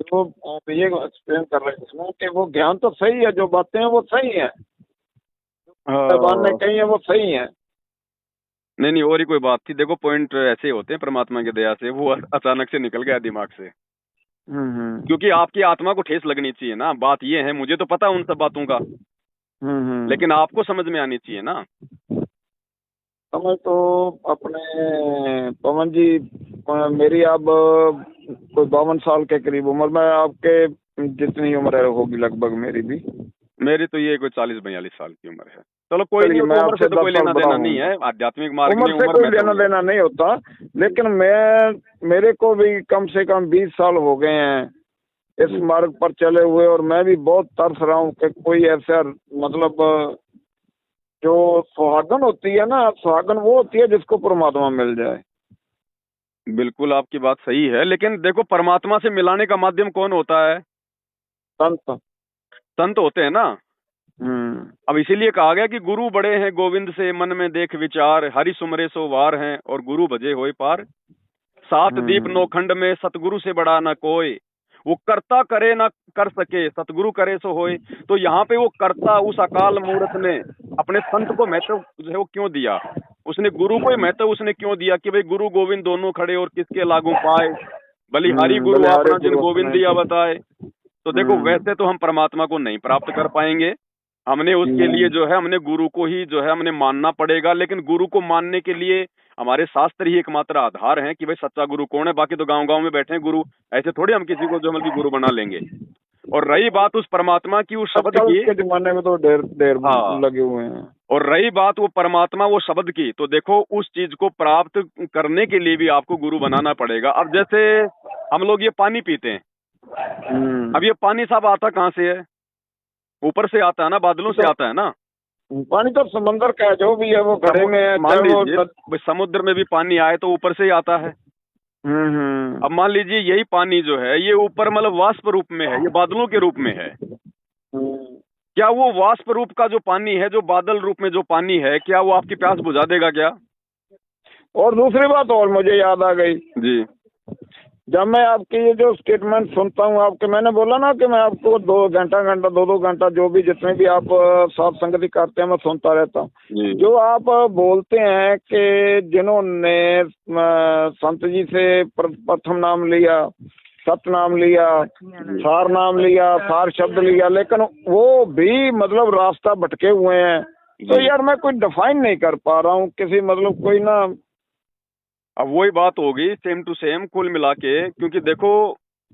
तो आप ये एक्सप्लेन कर रहे हैं इसमें कि वो ज्ञान तो सही है, जो बातें हैं वो सही है, भगवान ने कही है वो सही है। नहीं नहीं, और ही कोई बात थी। देखो, पॉइंट ऐसे होते हैं परमात्मा की दया से, वो अचानक से निकल गया दिमाग से। क्योंकि आपकी आत्मा को ठेस लगनी चाहिए ना। बात ये है, मुझे तो पता है उन सब बातों का, लेकिन आपको समझ में आनी चाहिए ना। समझ तो अपने पवन जी, मेरी अब कोई 52 साल के करीब उम्र में, आपके जितनी उम्र होगी लगभग मेरी भी। मेरी तो ये कोई 40-42 साल की उम्र है। चलो कोई नहीं, उम्र से तो कोई लेना देना नहीं है, आध्यात्मिक मार्ग में उम्र से कोई लेना देना नहीं होता। लेकिन मेरे को भी कम से कम 20 साल हो गए हैं इस मार्ग पर चले हुए, और मैं भी बहुत तरस रहा हूँ कि कोई ऐसा मतलब जो सुहागन होती है ना, सुहागन वो होती है जिसको परमात्मा मिल जाए। बिल्कुल आपकी बात सही है, लेकिन देखो, परमात्मा से मिलाने का माध्यम कौन होता है? संत। संत होते हैं ना। अब इसीलिए कहा गया कि गुरु बड़े हैं गोविंद से, मन में देख विचार, हरि सुमरे सो वार हैं, और गुरु भजे होए पार। 7 दीप 9 खंड में, सतगुरु से बड़ा न कोई। वो कर्ता करे ना कर सके, सतगुरु करे सो होए। तो यहाँ पे वो कर्ता, उस अकाल मूर्त ने अपने संत को महत्व जो है वो क्यों दिया? उसने गुरु को महत्व उसने क्यों दिया कि भाई गुरु गोविंद दोनों खड़े और किसके लागू पाए, बलिहारी गुरु अपना जिन गोविंद दिया बताए। तो देखो, वैसे तो हम परमात्मा को नहीं प्राप्त कर पाएंगे, हमने उसके लिए जो है हमने गुरु को ही जो है हमने मानना पड़ेगा। लेकिन गुरु को मानने के लिए हमारे शास्त्र ही एकमात्र आधार हैं कि भाई सच्चा गुरु कौन है। बाकी तो गांव गांव में बैठे हैं गुरु, ऐसे थोड़ी हम किसी को जो मतलब गुरु बना लेंगे। और रही बात उस परमात्मा की, उस शब्द की, के जमाने में तो ढेर लगे हुए हैं। और रही बात वो परमात्मा, वो शब्द की, तो देखो उस चीज को प्राप्त करने के लिए भी आपको गुरु बनाना पड़ेगा। अब जैसे हम लोग ये पानी पीते हैं, अब ये पानी साहब आता कहाँ से है? ऊपर से आता है ना, बादलों से आता है ना। पानी तो समंदर का है, जो भी है वो घड़े में है। मान लीजिए समुद्र में भी पानी आए तो ऊपर से ही आता है। अब मान लीजिए यही पानी जो है ये ऊपर मतलब वाष्प रूप में है, ये बादलों के रूप में है। क्या वो वाष्प रूप का जो पानी है, जो बादल रूप में जो पानी है, क्या वो आपकी प्यास बुझा देगा क्या? और दूसरी बात और मुझे याद आ गई जी, जब मैं आपकी ये जो स्टेटमेंट सुनता हूँ आपके, मैंने बोला ना कि मैं आपको 2 घंटा 2 घंटा जो भी जितने भी आप साथ संगति करते हैं मैं सुनता रहता हूँ। जो आप बोलते हैं कि जिन्होंने संत जी से प्रथम नाम लिया, सत नाम लिया, सार नाम लिया, सार शब्द लिया, लेकिन वो भी मतलब रास्ता भटके हुए हैं। तो यार मैं कोई डिफाइन नहीं कर पा रहा हूँ किसी मतलब कोई ना। अब वही बात होगी सेम टू सेम कुल मिला के, क्योंकि देखो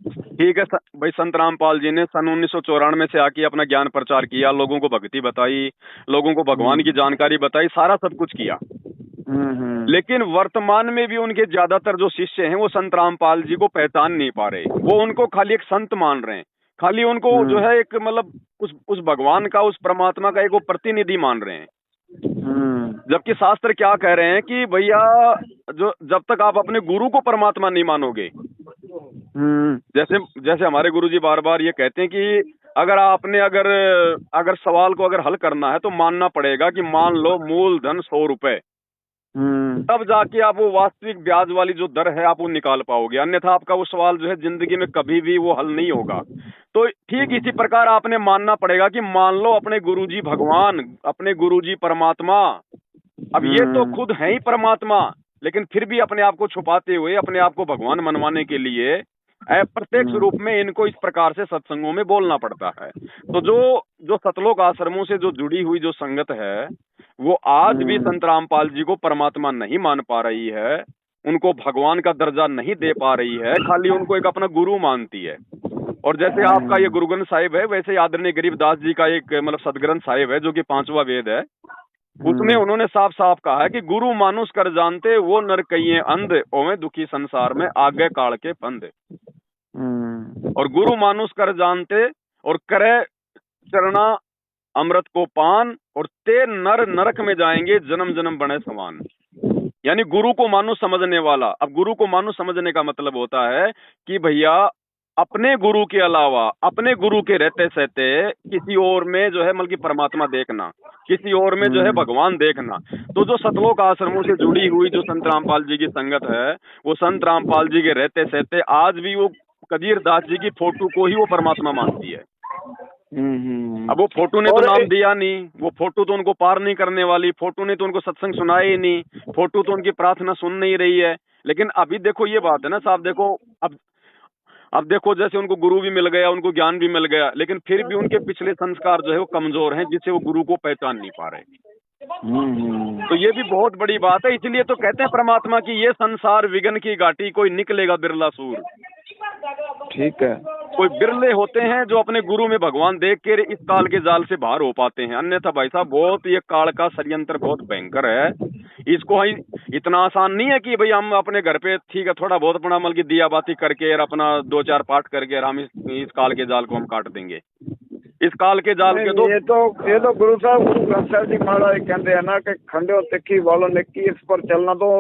ठीक है भाई, संत रामपाल जी ने सन 1994 से आके अपना ज्ञान प्रचार किया, लोगों को भक्ति बताई, लोगों को भगवान की जानकारी बताई, सारा सब कुछ किया। लेकिन वर्तमान में भी उनके ज्यादातर जो शिष्य हैं वो संत रामपाल जी को पहचान नहीं पा रहे। वो उनको खाली एक संत मान रहे हैं, खाली उनको जो है एक मतलब उस भगवान का, उस परमात्मा का एक वो प्रतिनिधि मान रहे हैं। जबकि शास्त्र क्या कह रहे हैं कि भैया, जो जब तक आप अपने गुरु को परमात्मा नहीं मानोगे, जैसे जैसे हमारे गुरुजी बार बार ये कहते हैं कि अगर आपने अगर सवाल को अगर हल करना है तो मानना पड़ेगा कि मान लो मूलधन 100 रुपए, तब जाके आप वो वास्तविक ब्याज वाली जो दर है आप वो निकाल पाओगे, अन्यथा आपका वो सवाल जो है जिंदगी में कभी भी वो हल नहीं होगा। तो ठीक इसी प्रकार आपने मानना पड़ेगा कि मान लो अपने गुरुजी भगवान, अपने गुरुजी परमात्मा, अब ये तो खुद है ही परमात्मा, लेकिन फिर भी अपने आप को छुपाते हुए अपने आप को भगवान मनवाने के लिए प्रत्यक्ष रूप में इनको इस प्रकार से सत्संगों में बोलना पड़ता है। तो जो सतलोक आश्रमों से जो जुड़ी हुई जो संगत है वो आज भी संत रामपाल जी को परमात्मा नहीं मान पा रही है, उनको भगवान का दर्जा नहीं दे पा रही है, खाली उनको एक अपना गुरु मानती है। और जैसे आपका ये गुरु ग्रंथ साहिब है, वैसे आदरणीय गरीबदास जी का एक मतलब सदग्रंथ साहिब है जो कि 5वां वेद है, उसमें उन्होंने साफ साफ कहा है कि गुरु मानुष कर जानते वो नर कहिए अंध, ओवे दुखी संसार में आगे काल के फंद। और गुरु मानुष कर जानते और करे चरना अमृत को पान, और ते नर नरक में जाएंगे जन्म जन्म बने समान। यानी गुरु को मानुष समझने वाला, अब गुरु को मानुष समझने का मतलब होता है कि भैया अपने गुरु के अलावा, अपने गुरु के रहते सहते किसी और में जो है मतलब परमात्मा देखना, किसी और में जो है भगवान देखना। तो जो सतलोक आश्रमों से जुड़ी हुई जो संत रामपाल जी की संगत है, वो संत रामपाल जी के रहते सहते आज भी वो कबीर दास जी की फोटो को ही वो परमात्मा मानती है। अब वो फोटो ने तो नाम दिया नहीं, वो फोटो तो उनको पार नहीं करने वाली, फोटो ने तो उनको सत्संग सुनाया ही नहीं, फोटो तो उनकी प्रार्थना सुन नहीं रही है। लेकिन अभी देखो ये बात है ना साहब, देखो अब देखो जैसे उनको गुरु भी मिल गया, उनको ज्ञान भी मिल गया, लेकिन फिर भी उनके पिछले संस्कार जो है वो कमजोर हैं, जिससे वो गुरु को पहचान नहीं पा रहे। तो ये भी बहुत बड़ी बात है। इसलिए तो कहते हैं परमात्मा की ये संसार विघन की घाटी, कोई निकलेगा बिरला सूर। ठीक है, कोई बिरले होते हैं जो अपने गुरु में भगवान देख के इस काल के जाल से बाहर हो पाते हैं, अन्यथा भाई साहब बहुत ये काल का षड्यंत्र बहुत भयंकर है। इसको इतना आसान नहीं है कि भाई हम अपने घर पे ठीक है थोड़ा बहुत अपना मल की दिया बाती करके और अपना 2-4 पाठ करके और हम इस काल के जाल को हम काट देंगे। इस काल के जाल के ये तो गुरु साहब, गुरु ग्रंथ साहिब जी महाराज कहते हैं ना कि खंडे और तिखी वालों ने की, इस पर चलना तो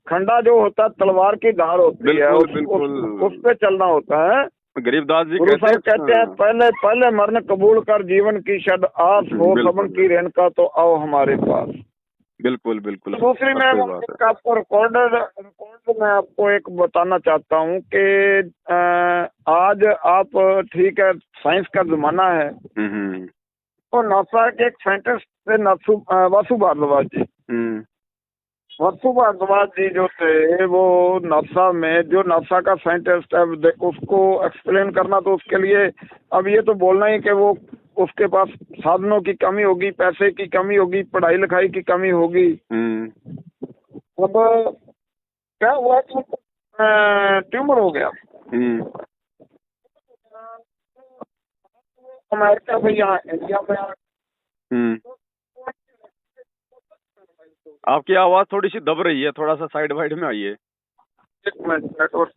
खंडा जो होता है तलवार की धार होती है, उस पे चलना होता है। गरीबदास जी गुरु साहब कहते हैं पहले मरण कबूल कर, जीवन की शद आस हो, सबन की रेणुका तो आओ हमारे पास। बिल्कुल बिल्कुल। दूसरी मैं आपको रिकॉर्ड में आपको एक बताना चाहता हूँ कि आज आप ठीक है साइंस का जमाना है, तो नासा के एक साइंटिस्ट थे वासु भारद्वाज जी। वासु भारद्वाज जी जो थे वो नासा में, जो नासा का साइंटिस्ट है उसको एक्सप्लेन करना, तो उसके लिए अब ये तो बोलना ही कि वो उसके पास साधनों की कमी होगी, पैसे की कमी होगी, पढ़ाई लिखाई की कमी होगी। अब क्या हुआ कि ट्यूमर हो गया अमेरिका में, यहाँ इंडिया में। आपकी आवाज थोड़ी सी दब रही है, थोड़ा सा साइड वाइड में आइए। एक मिनट, नेटवर्क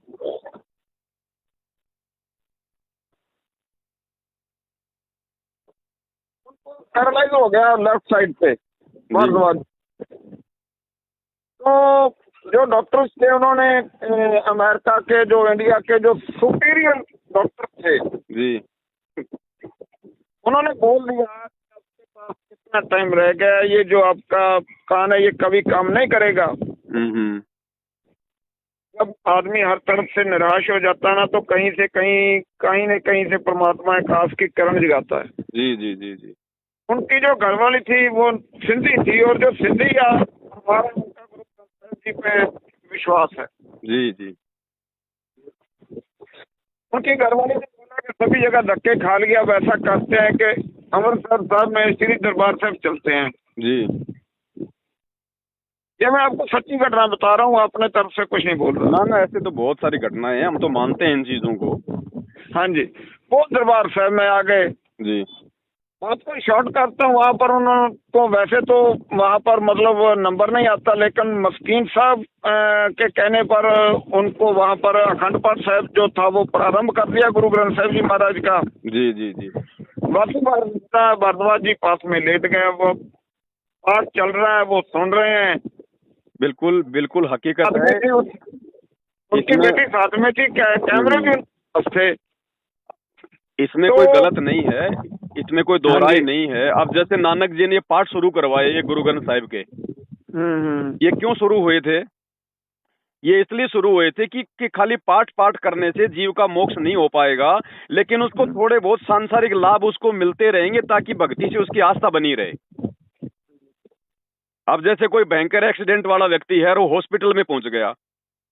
पैरालाइज हो गया लेफ्ट साइड पे भारद्वाज। तो जो डॉक्टर्स थे उन्होंने अमेरिका के, जो इंडिया के जो सुपीरियर डॉक्टर थे जी, उन्होंने बोल दिया आपके पास कितना टाइम रह गया, ये जो आपका कान है ये कभी काम नहीं करेगा। जब आदमी हर तरफ से निराश हो जाता है ना, तो कहीं से कहीं न कहीं से परमात्मा एक आस की किरण जगाता है। जी जी जी जी। उनकी जो घरवाली थी वो सिंधी थी, और जो सिंधी हमारा उनका गुरु ग्रंथ साहिब जी पे विश्वास है। जी जी। उनकी घरवाली ने बोला कि सभी जगह धक्के खा लिया, वैसा करते हैं कि अमृतसर साहब में श्री दरबार साहब चलते हैं। जी। ये मैं आपको सच्ची घटना बता रहा हूँ, अपने तरफ से कुछ नहीं बोल रहा। ना ना, ऐसे तो बहुत सारी घटनाएं हैं, हम तो मानते हैं इन चीजों को। हाँ जी, वो दरबार साहब में आ गए जी आपको शॉर्ट करता हूँ। वहाँ पर उनको वैसे तो वहाँ पर मतलब नंबर नहीं आता, लेकिन मस्कीन साहब के कहने पर उनको वहाँ पर अखंड पाठ साहब जो था वो प्रारंभ कर दिया गुरु ग्रंथ साहब जी महाराज का। जी जी जी। बाकी भारद्वाज जी पास में लेट गए, वो पाठ चल रहा है, वो सुन रहे हैं। बिल्कुल बिल्कुल हकीकत है। उनकी बेटी साथ में थी, क्या कैमरे भी उनके पास थे। इसमें तो कोई गलत नहीं है, इसमें कोई दो हाँ राय जी। नहीं है। अब जैसे नानक जी ने ये पाठ शुरू करवाए, ये गुरु ग्रंथ साहिब के, ये क्यों शुरू हुए थे? ये इसलिए शुरू हुए थे कि खाली पाठ पाठ करने से जीव का मोक्ष नहीं हो पाएगा, लेकिन उसको थोड़े बहुत सांसारिक लाभ उसको मिलते रहेंगे ताकि भक्ति से उसकी आस्था बनी रहे। अब जैसे कोई भयंकर एक्सीडेंट वाला व्यक्ति है और वो हॉस्पिटल में पहुंच गया,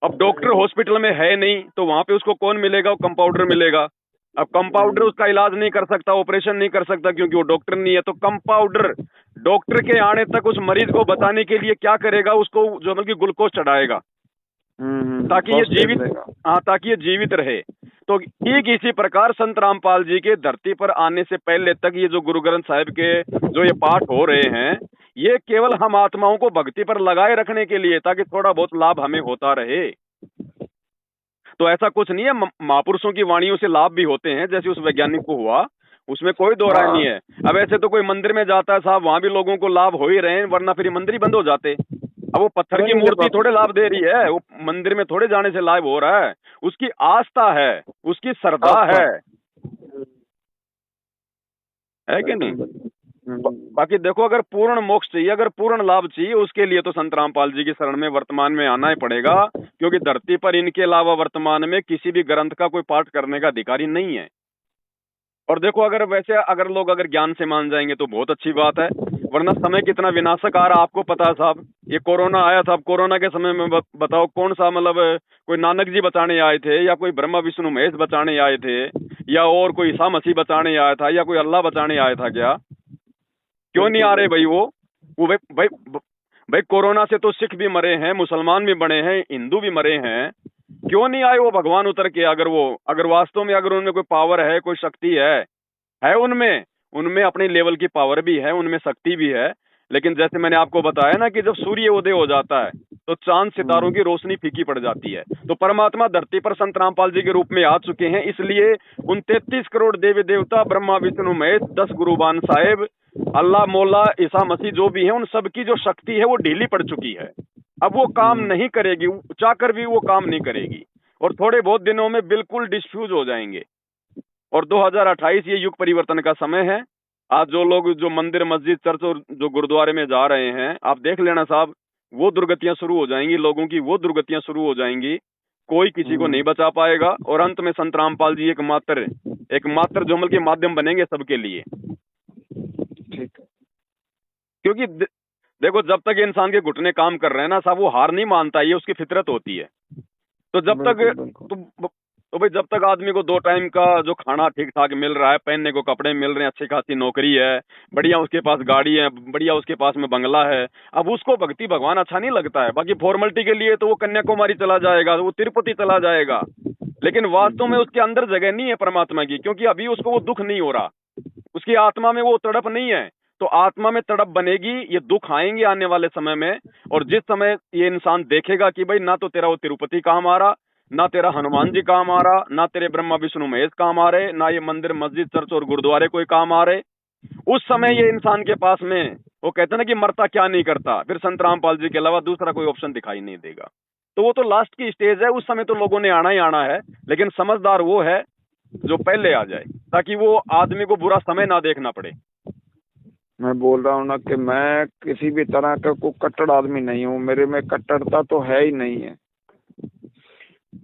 अब डॉक्टर हॉस्पिटल में है नहीं, तो वहां पे उसको कौन मिलेगा? वो कंपाउंडर मिलेगा। अब कंपाउंडर उसका इलाज नहीं कर सकता, ऑपरेशन नहीं कर सकता, क्योंकि वो डॉक्टर नहीं है। तो कंपाउंडर डॉक्टर के आने तक उस मरीज को बचाने के लिए क्या करेगा? उसको जो मतलब कि ग्लूकोज चढ़ाएगा ताकि ये जीवित, हाँ, ताकि ये जीवित रहे। तो ठीक इसी प्रकार संत रामपाल जी के धरती पर आने से पहले तक ये जो गुरु ग्रंथ साहिब के जो ये पाठ हो रहे हैं, ये केवल हम आत्माओं को भक्ति पर लगाए रखने के लिए, ताकि थोड़ा बहुत लाभ हमें होता रहे। तो ऐसा कुछ नहीं है, महापुरुषों की वाणियों से लाभ भी होते हैं, जैसे उस वैज्ञानिक को हुआ, उसमें कोई दो राय नहीं है। अब ऐसे तो कोई मंदिर में जाता है साहब, वहां भी लोगों को लाभ हो ही रहे हैं, वरना फिर मंदिर ही बंद हो जाते। अब वो पत्थर की मूर्ति थोड़े लाभ दे रही है, वो मंदिर में थोड़े जाने से लाभ हो रहा है। उसकी आस्था है, उसकी श्रद्धा है कि नहीं? बाकी देखो, अगर पूर्ण मोक्ष चाहिए, अगर पूर्ण लाभ चाहिए, उसके लिए तो संत रामपाल जी की शरण में वर्तमान में आना ही पड़ेगा, क्योंकि धरती पर इनके अलावा वर्तमान में किसी भी ग्रंथ का कोई पाठ करने का अधिकारी नहीं है। और देखो, अगर वैसे अगर लोग अगर ज्ञान से मान जाएंगे तो बहुत अच्छी बात है, वरना समय कितना विनाशक आ रहा आपको पता है साहब। ये कोरोना आया था, अब कोरोना के समय में बताओ कौन सा मतलब कोई नानक जी बचाने आए थे, या कोई ब्रह्मा विष्णु महेश बचाने आए थे, या और कोई ईसा मसीह बचाने आया था, या कोई अल्लाह बचाने आया था क्या? क्यों नहीं आ रहे भाई? वो भाई कोरोना से तो सिख भी मरे हैं, मुसलमान भी मरे हैं, हिंदू भी मरे हैं। क्यों नहीं आए वो भगवान उतर के? अगर वास्तव में अगर उनमें कोई पावर है, कोई शक्ति है उनमें उनमें अपनी लेवल की पावर भी है, उनमें शक्ति भी है। लेकिन जैसे मैंने आपको बताया ना कि जब सूर्य उदय हो जाता है तो चांद सितारों की रोशनी फीकी पड़ जाती है। तो परमात्मा धरती पर संत रामपाल जी के रूप में आ चुके हैं, इसलिए उन 33 करोड़ देवी देवता, ब्रह्मा विष्णु महेश, 10 गुरुबान साहेब, अल्लाह मौला ईसा मसीह जो भी है, उन सबकी जो शक्ति है वो ढीली पड़ चुकी है। अब वो काम नहीं करेगी, चाहकर भी वो काम नहीं करेगी, और थोड़े बहुत दिनों में बिल्कुल डिस्फ्यूज हो जाएंगे। और 2028 ये युग परिवर्तन का समय है। आज जो लोग जो मंदिर, मस्जिद, चर्च और जो गुरुद्वारे में जा रहे हैं, आप देख लेना साहब, वो दुर्गतियां शुरू हो जाएंगी, लोगों की वो दुर्गतियां शुरू हो जाएंगी, कोई किसी को नहीं बचा पाएगा। और अंत में संत रामपाल जी एकमात्र जोमल के माध्यम बनेंगे सबके लिए। ठीक है। क्योंकि देखो, जब तक इंसान के घुटने काम कर रहे हैं ना साहब, वो हार नहीं मानता, ये उसकी फितरत होती है। तो जब तक तो भाई, जब तक आदमी को 2 टाइम का जो खाना ठीक ठाक मिल रहा है, पहनने को कपड़े मिल रहे हैं, अच्छी खासी नौकरी है, बढ़िया उसके पास गाड़ी है, बढ़िया उसके पास में बंगला है, अब उसको भक्ति भगवान अच्छा नहीं लगता है। बाकी फॉर्मेलिटी के लिए तो वो कन्याकुमारी चला जाएगा, वो तिरुपति चला जाएगा, लेकिन वास्तव में उसके अंदर जगह नहीं है परमात्मा की, क्योंकि अभी उसको वो दुख नहीं हो रहा, उसकी आत्मा में वो तड़प नहीं है। तो आत्मा में तड़प बनेगी, ये दुख आएंगे आने वाले समय में। और जिस समय ये इंसान देखेगा कि भाई ना तो तेरा वो तिरुपति काम आ रहा, ना तेरा हनुमान जी काम आ रहा, ना तेरे ब्रह्मा विष्णु महेश काम आ रहे, ना ये मंदिर, मस्जिद, चर्च और गुरुद्वारे कोई काम आ रहे, उस समय ये इंसान के पास में वो कहते हैं ना कि मरता क्या नहीं करता, फिर संत रामपाल जी के अलावा दूसरा कोई ऑप्शन दिखाई नहीं देगा। तो वो तो लास्ट की स्टेज है, उस समय तो लोगों ने आना ही आना है। लेकिन समझदार वो है जो पहले आ जाए, ताकि वो आदमी को बुरा समय ना देखना पड़े। मैं बोल रहा हूँ ना कि मैं किसी भी तरह का कोई कट्टर आदमी नहीं हूँ, मेरे में कट्टरता तो है ही नहीं है।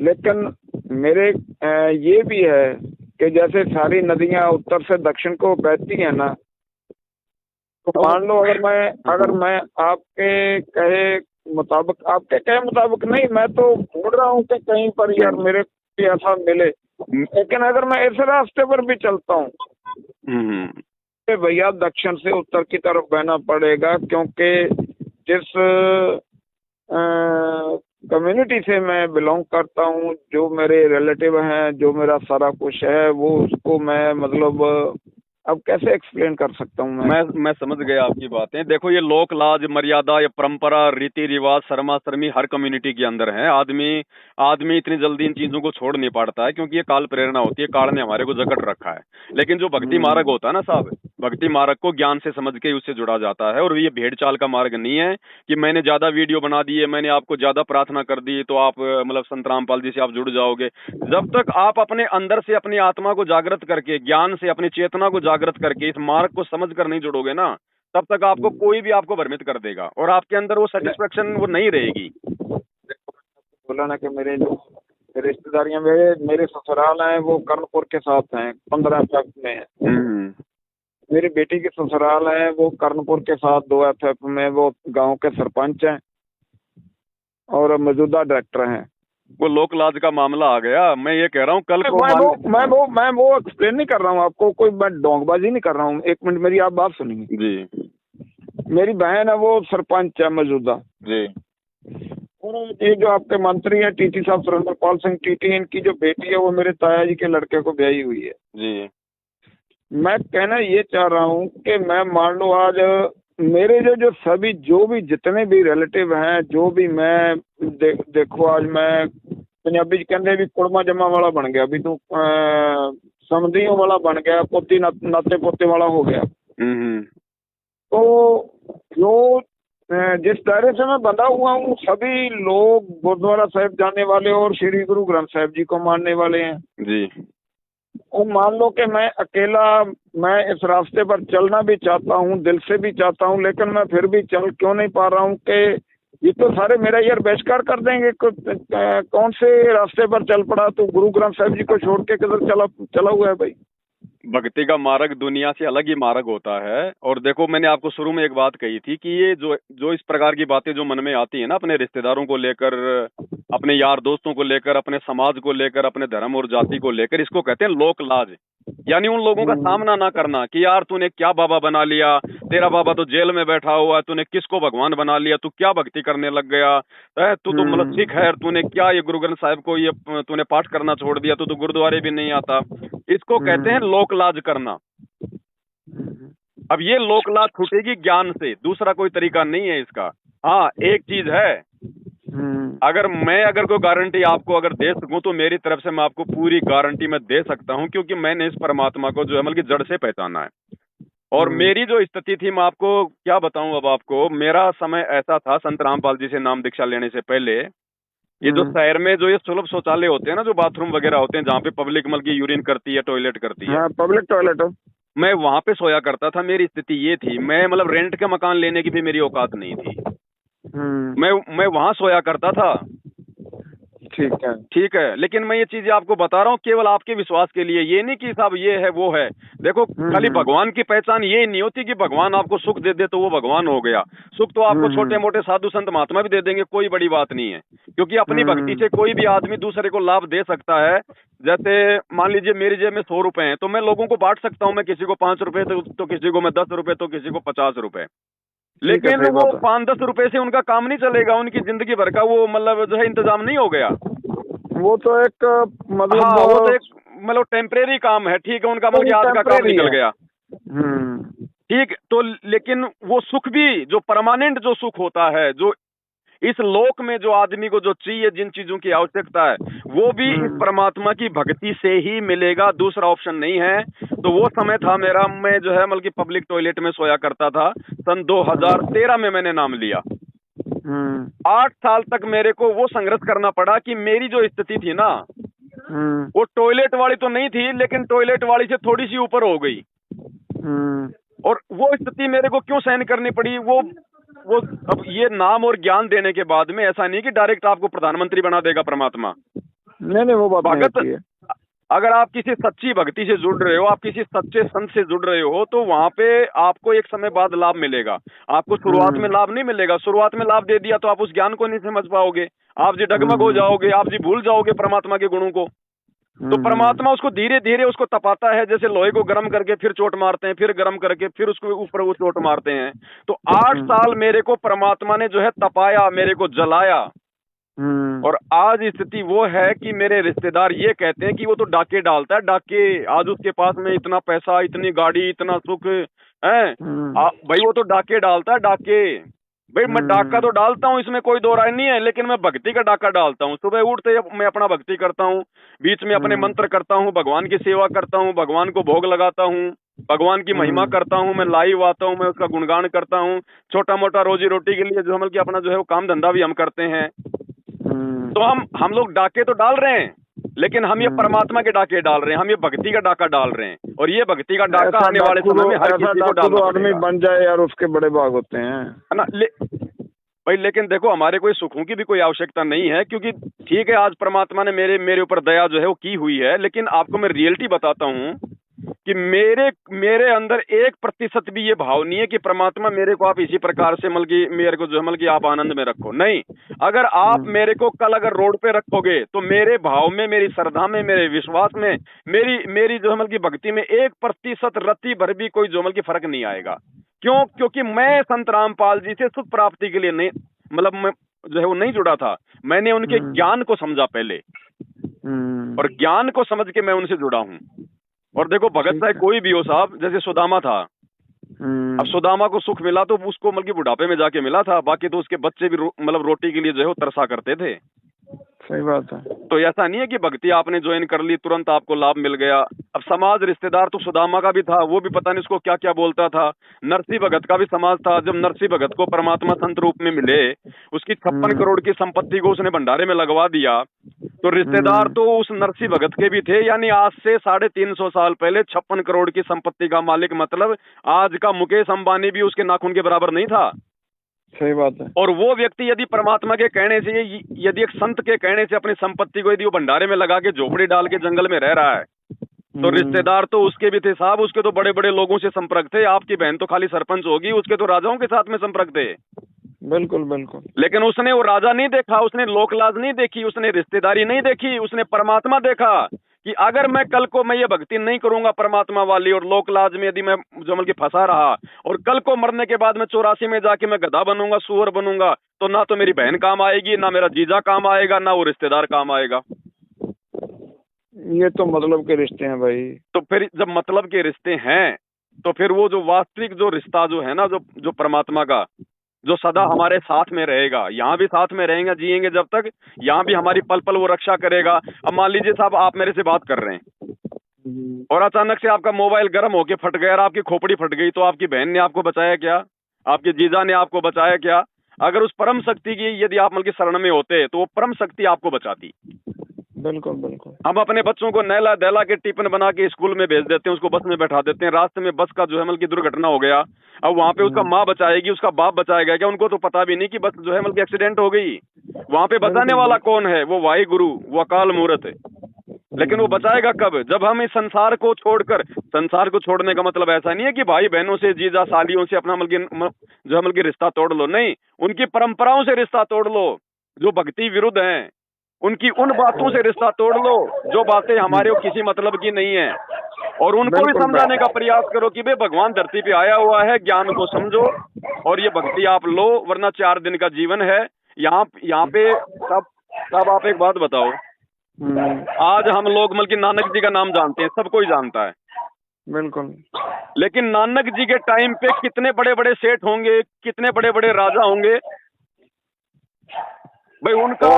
लेकिन मेरे ये भी है कि जैसे सारी नदियां उत्तर से दक्षिण को बहती है ना, तो मान लो अगर मैं आपके कहे मुताबिक, आपके कहे मुताबिक नहीं, मैं तो ढूंढ रहा हूँ कि कहीं पर यार मेरे को ऐसा मिले। लेकिन अगर मैं ऐसे रास्ते पर भी चलता हूँ तो भैया दक्षिण से उत्तर की तरफ बहना पड़ेगा, क्योंकि जिस कम्युनिटी से मैं बिलोंग करता हूँ, जो मेरे रिलेटिव हैं, जो मेरा सारा कुछ है, वो उसको मैं मतलब अब कैसे एक्सप्लेन कर सकता हूँ मैं समझ गया आपकी बातें। देखो, ये लोक लाज, मर्यादा, ये परंपरा, रीति रिवाज, शर्मा शर्मी हर कम्युनिटी के अंदर है। आदमी आदमी इतनी जल्दी इन चीजों को छोड़ नहीं पाता है, क्योंकि ये काल प्रेरणा होती है, काल ने हमारे को जकड़ रखा है। लेकिन जो भक्ति मार्ग होता है ना साहब, भक्ति मार्ग को ज्ञान से समझ के उससे जुड़ा जाता है। और ये भेड़ चाल का मार्ग नहीं है कि मैंने ज्यादा वीडियो बना दी है, मैंने आपको ज्यादा प्रार्थना कर दी तो आप मतलब संत रामपाल जी से आप जुड़ जाओगे। जब तक आप अपने अंदर से अपनी आत्मा को जागृत करके, ज्ञान से अपनी चेतना को जागृत करके इस मार्ग को समझ कर नहीं जुड़ोगे ना, तब तक आपको कोई भी आपको भ्रमित कर देगा और आपके अंदर वो सेटिस्फेक्शन वो नहीं रहेगी। बोला ना कि मेरे रिश्तेदारियां, मेरे ससुराल हैं वो कर्णपुर के साथ हैं, 15 में है। मेरी बेटी के ससुराल है वो कर्णपुर के साथ 2 FF में वो गांव के सरपंच हैं और मौजूदा डायरेक्टर हैं। वो लोक लाज का मामला आ गया। मैं ये कह रहा हूँ कल को मैं वो एक्सप्लेन नहीं कर रहा हूँ आपको, कोई मैं डोंगबाजी नहीं कर रहा हूँ। एक मिनट मेरी आप बात सुनिए जी। मेरी बहन है वो सरपंच है मौजूदा जी। और ये जो आपके मंत्री है टीटी साहब सुरेंद्रपाल सिंह टीटी, इनकी जो बेटी है वो मेरे ताया जी के लड़के को ब्याही हुई है जी। मैं कहना ये चाह रहा हूँ कि मैं मान लो आज मेरे जो सभी जो भी जितने भी रिलेटिव हैं, जो भी मैं देखो आज मैं पंजाबी कहते भी कुड़मा जमा वाला बन गया, भी तू समधियों वाला बन गया, पोती नाते पोते वाला हो गया। तो जो जिस दायरे से मैं बंधा हुआ हूँ, सभी लोग गुरुद्वारा साहिब जाने वाले और श्री गुरु ग्रंथ साहिब जी को मानने वाले हैं जी। और मान लो कि मैं अकेला मैं इस रास्ते पर चलना भी चाहता हूँ, दिल से भी चाहता हूँ, लेकिन मैं फिर भी चल क्यों नहीं पा रहा हूँ कि ये तो सारे मेरा यार बहिष्कार कर देंगे। कौन से रास्ते पर चल पड़ा, तो गुरु ग्रंथ साहिब जी को छोड़ के किधर चला हुआ है भाई। भक्ति का मार्ग दुनिया से अलग ही मार्ग होता है। और देखो, मैंने आपको शुरू में एक बात कही थी कि ये जो इस प्रकार की बातें जो मन में आती है ना, अपने रिश्तेदारों को लेकर, अपने यार दोस्तों को लेकर, अपने समाज को लेकर, अपने धर्म और जाति को लेकर, इसको कहते हैं लोक लाज। यानी उन लोगों का सामना ना करना कि यार तूने क्या बाबा बना लिया, तेरा बाबा तो जेल में बैठा हुआ है, तूने किसको भगवान बना लिया, तू क्या भक्ति करने लग गया, तू तो मतलब सिख है, तूने क्या ये गुरु ग्रंथ साहिब को ये तूने पाठ करना छोड़ दिया, तू तो गुरुद्वारे भी नहीं आता। इसको कहते हैं लोक लाज करना। अब ये लोक लाज छूटेगी ज्ञान से, दूसरा कोई तरीका नहीं है इसका। हाँ, एक चीज है, अगर कोई गारंटी आपको अगर दे सकूं तो मेरी तरफ से मैं आपको पूरी गारंटी मैं दे सकता हूं, क्योंकि मैंने इस परमात्मा को जो है मतलब जड़ से पहचाना है। और मेरी जो स्थिति थी, मैं आपको क्या बताऊं अब आपको, मेरा समय ऐसा था संत रामपाल जी से नाम दीक्षा लेने से पहले, ये जो शहर में जो ये सुलभ शौचालय होते हैं ना, जो बाथरूम वगैरह होते हैं जहाँ पे पब्लिक मतलब की यूरिन करती है, टॉयलेट करती है, पब्लिक टॉयलेट, मैं वहां पे सोया करता था। मेरी स्थिति ये थी, मैं मतलब रेंट के मकान लेने की भी मेरी औकात नहीं थी, मैं वहां सोया करता था। ठीक है, लेकिन मैं ये चीजें आपको बता रहा हूँ केवल आपके विश्वास के लिए, ये नहीं कि साहब ये है वो है। देखो, खाली भगवान की पहचान ये नहीं होती कि भगवान आपको सुख दे दे तो वो भगवान हो गया। सुख तो आपको छोटे मोटे साधु संत महात्मा भी दे देंगे, कोई बड़ी बात नहीं है, क्योंकि अपनी भक्ति से कोई भी आदमी दूसरे को लाभ दे सकता है। जैसे मान लीजिए मेरी जेब में 100 रुपए हैं, तो मैं लोगों को बांट सकता हूँ, मैं किसी को 5 रुपए तो किसी को मैं 10 रुपए, तो किसी को 50 रुपए। लेकिन वो 5-10 रुपए से उनका काम नहीं चलेगा, उनकी जिंदगी भर का वो मतलब जो है इंतजाम नहीं हो गया। वो तो एक मतलब हाँ, वो तो एक मतलब टेम्परेरी काम है, ठीक है, उनका मतलब आज का काम निकल गया, ठीक। तो लेकिन वो सुख भी जो परमानेंट जो सुख होता है, जो इस लोक में जो आदमी को जो चाहिए, जिन चीजों की आवश्यकता है, वो भी इस परमात्मा की भक्ति से ही मिलेगा, दूसरा ऑप्शन नहीं है। तो वो समय था मेरा, मैं जो है मतलब पब्लिक टॉयलेट में सोया करता था। सन 2013 में मैंने नाम लिया। 8 साल तक मेरे को वो संघर्ष करना पड़ा कि मेरी जो स्थिति थी ना, वो टॉयलेट वाली तो नहीं थी, लेकिन टॉयलेट वाली से थोड़ी सी ऊपर हो गई। और वो स्थिति मेरे को क्यों सहन करनी पड़ी, वो अब ये नाम और ज्ञान देने के बाद में ऐसा नहीं कि डायरेक्ट आपको प्रधानमंत्री बना देगा परमात्मा। नहीं, वो बात भगत, अगर आप किसी सच्ची भक्ति से जुड़ रहे हो, आप किसी सच्चे संत से जुड़ रहे हो, तो वहां पे आपको एक समय बाद लाभ मिलेगा। आपको शुरुआत में लाभ नहीं मिलेगा, शुरुआत में लाभ दे दिया तो आप उस ज्ञान को नहीं समझ पाओगे, आप जी डगमग हो जाओगे, आप जी भूल जाओगे परमात्मा के गुणों को। तो परमात्मा उसको धीरे धीरे उसको तपाता है, जैसे लोहे को गर्म करके फिर चोट मारते हैं, फिर गर्म करके फिर उसको ऊपर वो चोट मारते हैं। तो 8 साल मेरे को परमात्मा ने जो है तपाया, मेरे को जलाया। और आज स्थिति वो है कि मेरे रिश्तेदार ये कहते हैं कि वो तो डाके डालता है, डाके। आज उसके पास में इतना पैसा, इतनी गाड़ी, इतना सुख है। भाई वो तो डाके डालता है, डाके। भाई मैं डाका तो डालता हूँ, इसमें कोई दो राय नहीं है, लेकिन मैं भक्ति का डाका डालता हूँ। सुबह उठते मैं अपना भक्ति करता हूँ, बीच में अपने मंत्र करता हूँ, भगवान की सेवा करता हूँ, भगवान को भोग लगाता हूँ, भगवान की महिमा करता हूँ, मैं लाइव आता हूँ, मैं उसका गुणगान करता हूँ। छोटा मोटा रोजी रोटी के लिए जो हम अपना जो है वो काम धंधा भी हम करते हैं। तो हम लोग डाके तो डाल रहे हैं, लेकिन हम ये परमात्मा के डाके डाल रहे हैं, हम ये भक्ति का डाका डाल रहे हैं। और ये भक्ति का डाका आने वाले समय में हर किसी को डालना आदमी बन जाए यार, उसके बड़े भाग होते हैं, है ना। भाई लेकिन देखो, हमारे कोई सुखों की भी कोई आवश्यकता नहीं है, क्योंकि ठीक है आज परमात्मा ने मेरे ऊपर दया जो है वो की हुई है। लेकिन आपको मैं रियलिटी बताता हूँ कि मेरे अंदर 1% भी ये भाव नहीं है कि परमात्मा मेरे को आप इसी प्रकार से मेरे को जो है आप आनंद में रखो। नहीं, अगर आप मेरे को कल अगर रोड पे रखोगे तो मेरे भाव में, मेरी श्रद्धा में, मेरे विश्वास में, मेरी जो है भक्ति में 1% रत्ती भर भी कोई जो है फर्क नहीं आएगा। क्यों? क्योंकि मैं संत रामपाल जी से सुख प्राप्ति के लिए नहीं, मैं जो है वो नहीं जुड़ा था। मैंने उनके ज्ञान को समझा पहले, और ज्ञान को समझ के मैं उनसे जुड़ा हूँ। और देखो भगत चाहे कोई भी हो साहब, जैसे सुदामा था, अब सुदामा को सुख मिला तो उसको बुढ़ापे में जाके मिला था, बाकी तो उसके बच्चे भी रोटी के लिए जो है वो तरसा करते थे। सही बात है। तो ऐसा नहीं है कि भक्ति आपने ज्वाइन कर ली तुरंत आपको लाभ मिल गया। अब समाज रिश्तेदार तो सुदामा का भी था, वो भी पता नहीं उसको क्या क्या बोलता था। नरसिंह भगत का भी समाज था। जब नरसिंह भगत को परमात्मा संत रूप में मिले, उसकी 56 करोड़ की संपत्ति को उसने भंडारे में लगवा दिया, तो रिश्तेदार तो उस नरसिंह भगत के भी थे। यानी आज से 350 साल पहले 56 करोड़ की संपत्ति का मालिक, मतलब आज का मुकेश अंबानी भी उसके नाखून के बराबर नहीं था। सही बात है। और वो व्यक्ति यदि परमात्मा के कहने से, यदि एक संत के कहने से अपनी संपत्ति को यदि वो भंडारे में लगा के झोपड़ी डाल के जंगल में रह रहा है, तो रिश्तेदार तो उसके भी थे साहब। उसके तो बड़े बड़े लोगों से संपर्क थे। आपकी बहन तो खाली सरपंच होगी, उसके तो राजाओं के साथ में संपर्क थे। बिल्कुल बिल्कुल। लेकिन उसने वो राजा नहीं देखा, उसने लोकलाज नहीं देखी, उसने रिश्तेदारी नहीं देखी, उसने परमात्मा देखा कि अगर मैं कल को मैं ये भक्ति नहीं करूंगा परमात्मा वाली, और लोकलाज में यदि मैं जो की फंसा रहा, और कल को मरने के बाद मैं 84 में जाके मैं गधा बनूंगा, सुअर बनूंगा, तो ना तो मेरी बहन काम आएगी, ना मेरा जीजा काम आएगा, ना वो रिश्तेदार काम आएगा। ये तो मतलब के रिश्ते हैं भाई। तो फिर जब मतलब के रिश्ते हैं, तो फिर वो जो वास्तविक जो रिश्ता जो है ना, जो परमात्मा का, जो सदा हमारे साथ में रहेगा, यहाँ भी साथ में रहेगा, जिएंगे जब तक, यहाँ भी हमारी पल पल वो रक्षा करेगा। अब मान लीजिए साहब, आप मेरे से बात कर रहे हैं और अचानक से आपका मोबाइल गर्म होके फट गया और आपकी खोपड़ी फट गई, तो आपकी बहन ने आपको बचाया क्या? आपके जीजा ने आपको बचाया क्या? अगर उस परम शक्ति की यदि आप शरण में होते तो वो परम शक्ति आपको बचाती। बिल्कुल बिल्कुल। हम अपने बच्चों को नहला दहला के टिफिन बना के स्कूल में भेज देते हैं, उसको बस में बैठा देते हैं, रास्ते में बस का जो है दुर्घटना हो गया, अब वहाँ पे उसका माँ बचाएगी, उसका बाप बचाएगा क्या? उनको तो पता भी नहीं कि बस जो है एक्सीडेंट हो गई। वहाँ पे बचाने वाला कौन है? वो वाहि गुरु, वो अकाल मूर्त है। लेकिन वो बचाएगा कब? जब हम इस संसार को छोड़कर, संसार को छोड़ने का मतलब ऐसा नहीं है कि भाई बहनों से, जीजा सालियों से अपना जो है रिश्ता तोड़ लो, नहीं, उनकी परंपराओं से रिश्ता तोड़ लो जो भक्ति विरुद्ध हैं, उनकी उन बातों से रिश्ता तोड़ लो जो बातें हमारे को किसी मतलब की नहीं है, और उनको भी समझाने का प्रयास करो कि भाई भगवान धरती पे आया हुआ है, ज्ञान को समझो और ये भक्ति आप लो, वरना 4 दिन का जीवन है यहाँ पे। सब आप एक बात बताओ, आज हम लोग नानक जी का नाम जानते हैं, सब कोई जानता है, बिल्कुल, लेकिन नानक जी के टाइम पे कितने बड़े बड़े सेठ होंगे, कितने बड़े बड़े राजा होंगे भाई, उनका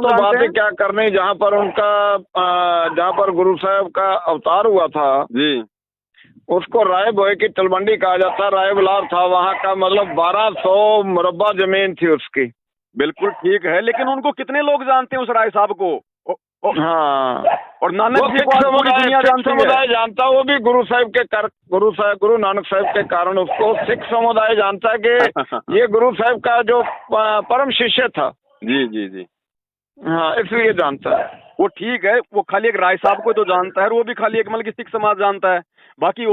बातें क्या करनी। जहाँ पर गुरु साहब का अवतार हुआ था जी, उसको राय भोए की तलवंडी कहा जाता है, राय बिलार था, वहाँ का 1200 मुरब्बा जमीन थी उसकी। बिल्कुल ठीक है, लेकिन उनको कितने लोग जानते हैं उस राय साहब को? हाँ, और नानक जी को पूरी दुनिया समुदाय जानता, वो भी गुरु नानक साहब के कारण उसको सिख समुदाय जानता है कि ये गुरु साहब का जो परम शिष्य था। जी जी जी, हाँ, इसलिए जानता है वो। ठीक है, वो खाली एक राय साहब को तो जानता है, वो भी खाली एक सिख समाज जानता है। बाकी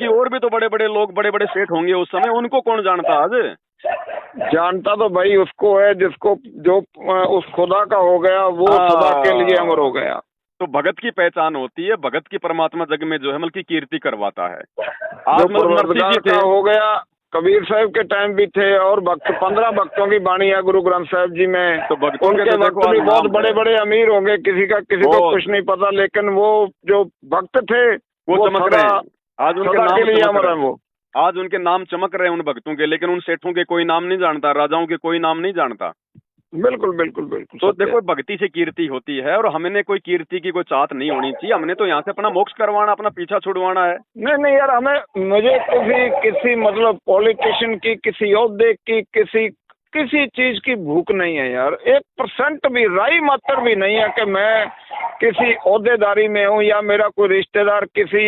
और भी तो बड़े बड़े लोग, बड़े बड़े सेठ होंगे उस समय, उनको कौन जानता? आज जानता तो भाई उसको है जिसको, जो उस खुदा का हो गया, वो खुदा के लिए अमर हो गया। तो भगत की पहचान होती है, भगत की परमात्मा जग में जो है मतलब की कीर्ति करवाता है। जो परवरदिगार का हो गया, कबीर साहब के टाइम भी थे, और भक्त 15 भक्तों की बाणी है गुरु ग्रंथ साहब जी में। तो भक्तों उनके भक्त भी बहुत बड़े बड़े अमीर होंगे, किसी को कुछ नहीं पता, लेकिन वो जो भक्त थे वो चमक रहे हैं। आज उनके नाम के लिए अमर है वो। आज उनके नाम चमक रहे हैं उन भक्तों के, लेकिन उन सेठों के कोई नाम नहीं जानता, राजाओं के कोई नाम नहीं जानता। बिल्कुल बिल्कुल बिल्कुल। तो देखो भक्ति से कीर्ति होती है, और हमने कोई कीर्ति की कोई चाहत नहीं होनी चाहिए। हमने तो यहाँ से अपना मोक्ष करवाना, अपना पीछा छुड़वाना है। नहीं यार, मुझे किसी मतलब पॉलिटिशियन की, किसी ओहदे की, किसी चीज की भूख नहीं है यार। 1% भी, राई मात्र भी नहीं है कि मैं किसी ओहदेदारी में हूँ, या मेरा कोई रिश्तेदार किसी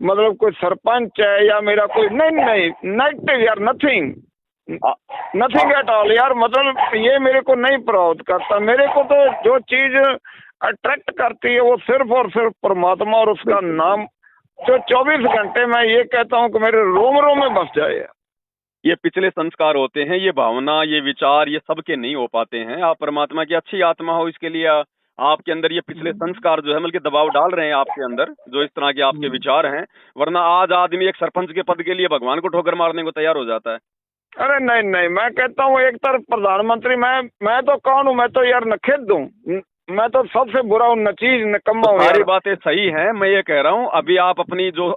मतलब कोई सरपंच है, या मेरा कोई नहीं नेगेटिव यार, नथिंग एट ऑल यार। मतलब ये मेरे को नहीं प्रभावित करता। मेरे को तो जो चीज अट्रैक्ट करती है वो सिर्फ और सिर्फ परमात्मा और उसका नाम, जो 24 घंटे मैं ये कहता हूँ कि मेरे रोम रोम में बस जाए। ये पिछले संस्कार होते हैं, ये भावना, ये विचार, ये सबके नहीं हो पाते हैं। आप परमात्मा की अच्छी आत्मा हो, इसके लिए आपके अंदर ये पिछले संस्कार जो है मतलब दबाव डाल रहे हैं आपके अंदर, जो इस तरह के आपके विचार हैं। वरना आज आदमी एक सरपंच के पद के लिए भगवान को ठोकर मारने को तैयार हो जाता है। अरे नहीं, मैं कहता हूँ एक तरफ प्रधानमंत्री, मैं तो कौन हूँ, मैं तो यार नखेद हूँ, मैं तो सबसे बुरा हूँ, नचीज निकम्मा हूँ। सारी बातें सही हैं, मैं ये कह रहा हूँ अभी आप अपनी जो